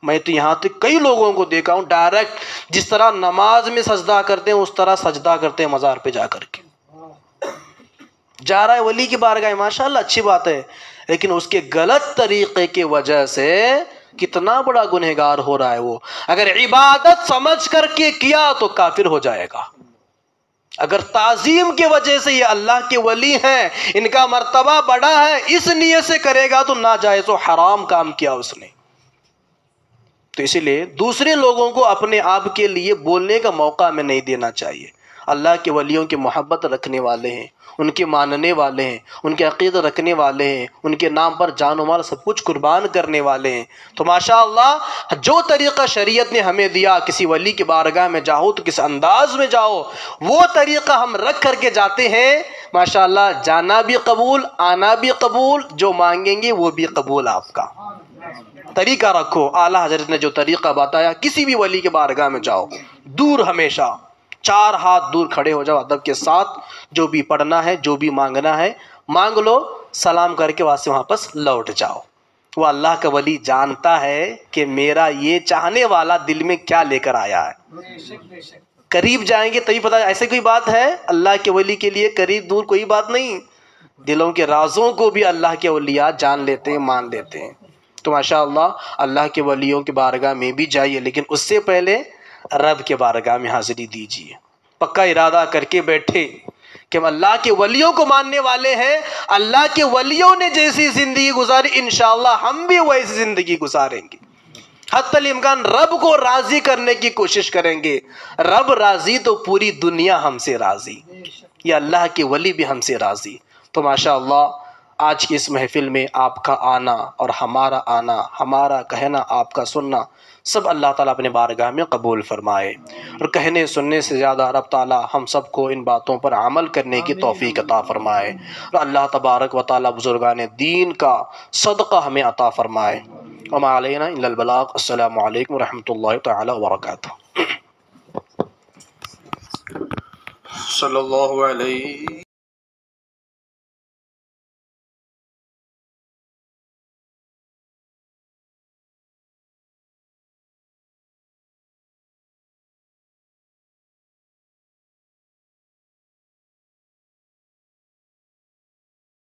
میں تو یہاں تک کئی لوگوں کو دیکھا ہوں، ڈائریکٹ جس طرح نماز میں سجدہ کرتے ہیں اس طرح سجدہ کرتے ہیں مزار پہ جا کر کے۔ جا رہا ہے ولی کی بارگاہ، ماشاءاللہ اچھی بات ہے، لیکن اس کے غلط طریقے کی وجہ سے کتنا بڑا گنہگار ہو رہا ہے وہ۔ اگر عبادت سمجھ کر کے کیا تو کافر ہو جائے گا، اگر تعظیم کی وجہ سے یہ اللہ کے ولی ہیں، ان کا مرتبہ بڑا ہے، اس نیت سے کرے گا تو ناجائز و حرام کام کیا اس نے۔ تو اسی لیے دوسرے لوگوں کو اپنے آپ کے لیے بولنے کا موقع ہمیں نہیں دینا چاہیے۔ اللہ کے ولیوں کی محبت رکھنے والے ہیں، ان کے ماننے والے ہیں، ان کے عقیدہ رکھنے والے ہیں، ان کے نام پر جان و مال سب کچھ قربان کرنے والے ہیں۔ تو ماشاءاللہ جو طریقہ شریعت نے ہمیں دیا، کسی ولی کی بارگاہ میں جاؤ تو کس انداز میں جاؤ، وہ طریقہ ہم رکھ کر کے جاتے ہیں، ماشاءاللہ جانا بھی قبول، آنا بھی قبول، جو مانگیں گے وہ بھی قبول۔ آپ کا طریقہ رکھو، اعلیٰ حضرت نے جو طریقہ بتایا، کسی بھی ولی کے بارگاہ میں جاؤ، دور ہمیشہ 4 ہاتھ دور کھڑے ہو جاؤ، ادب کے ساتھ جو بھی پڑھنا ہے، جو بھی مانگنا ہے مانگ لو، سلام کر کے وہاں سے واپس لوٹ جاؤ۔ وہ اللہ کا ولی جانتا ہے کہ میرا یہ چاہنے والا دل میں کیا لے کر آیا ہے۔ قریب جائیں گے تبھی پتہ، ایسے کوئی بات ہے اللہ کے ولی کے لیے قریب دور کوئی بات نہیں، دلوں کے رازوں کو بھی اللہ کے اولیاء جان لیتے ہیں، مان لیتے ہیں۔ تو ماشاءاللہ اللہ کے ولیوں کی بارگاہ میں بھی جائیے، لیکن اس سے پہلے رب کے بارگاہ میں حاضری دیجیے، پکا ارادہ کر کے بیٹھے کہ ہم اللہ کے ولیوں کو ماننے والے ہیں، اللہ کے ولیوں نے جیسی زندگی گزاری انشاءاللہ ہم بھی ویسی زندگی گزاریں گے۔ حتی الامکان رب کو راضی کرنے کی کوشش کریں گے، رب راضی تو پوری دنیا ہم سے راضی، یا اللہ کے ولی بھی ہم سے راضی۔ تو ماشاءاللہ آج کی اس محفل میں آپ کا آنا اور ہمارا آنا، ہمارا کہنا، آپ کا سننا، سب اللہ تعالیٰ اپنے بارگاہ میں قبول فرمائے، اور کہنے سننے سے زیادہ رب تعالیٰ ہم سب کو ان باتوں پر عمل کرنے کی توفیق عطا فرمائے، اور اللہ تبارک و تعالیٰ بزرگان دین کا صدقہ ہمیں عطا فرمائے۔ وما علینا الا البلاغ۔ السلام علیکم ورحمۃ اللہ تعالیٰ وبرکاتہ۔ صلی اللہ علیہ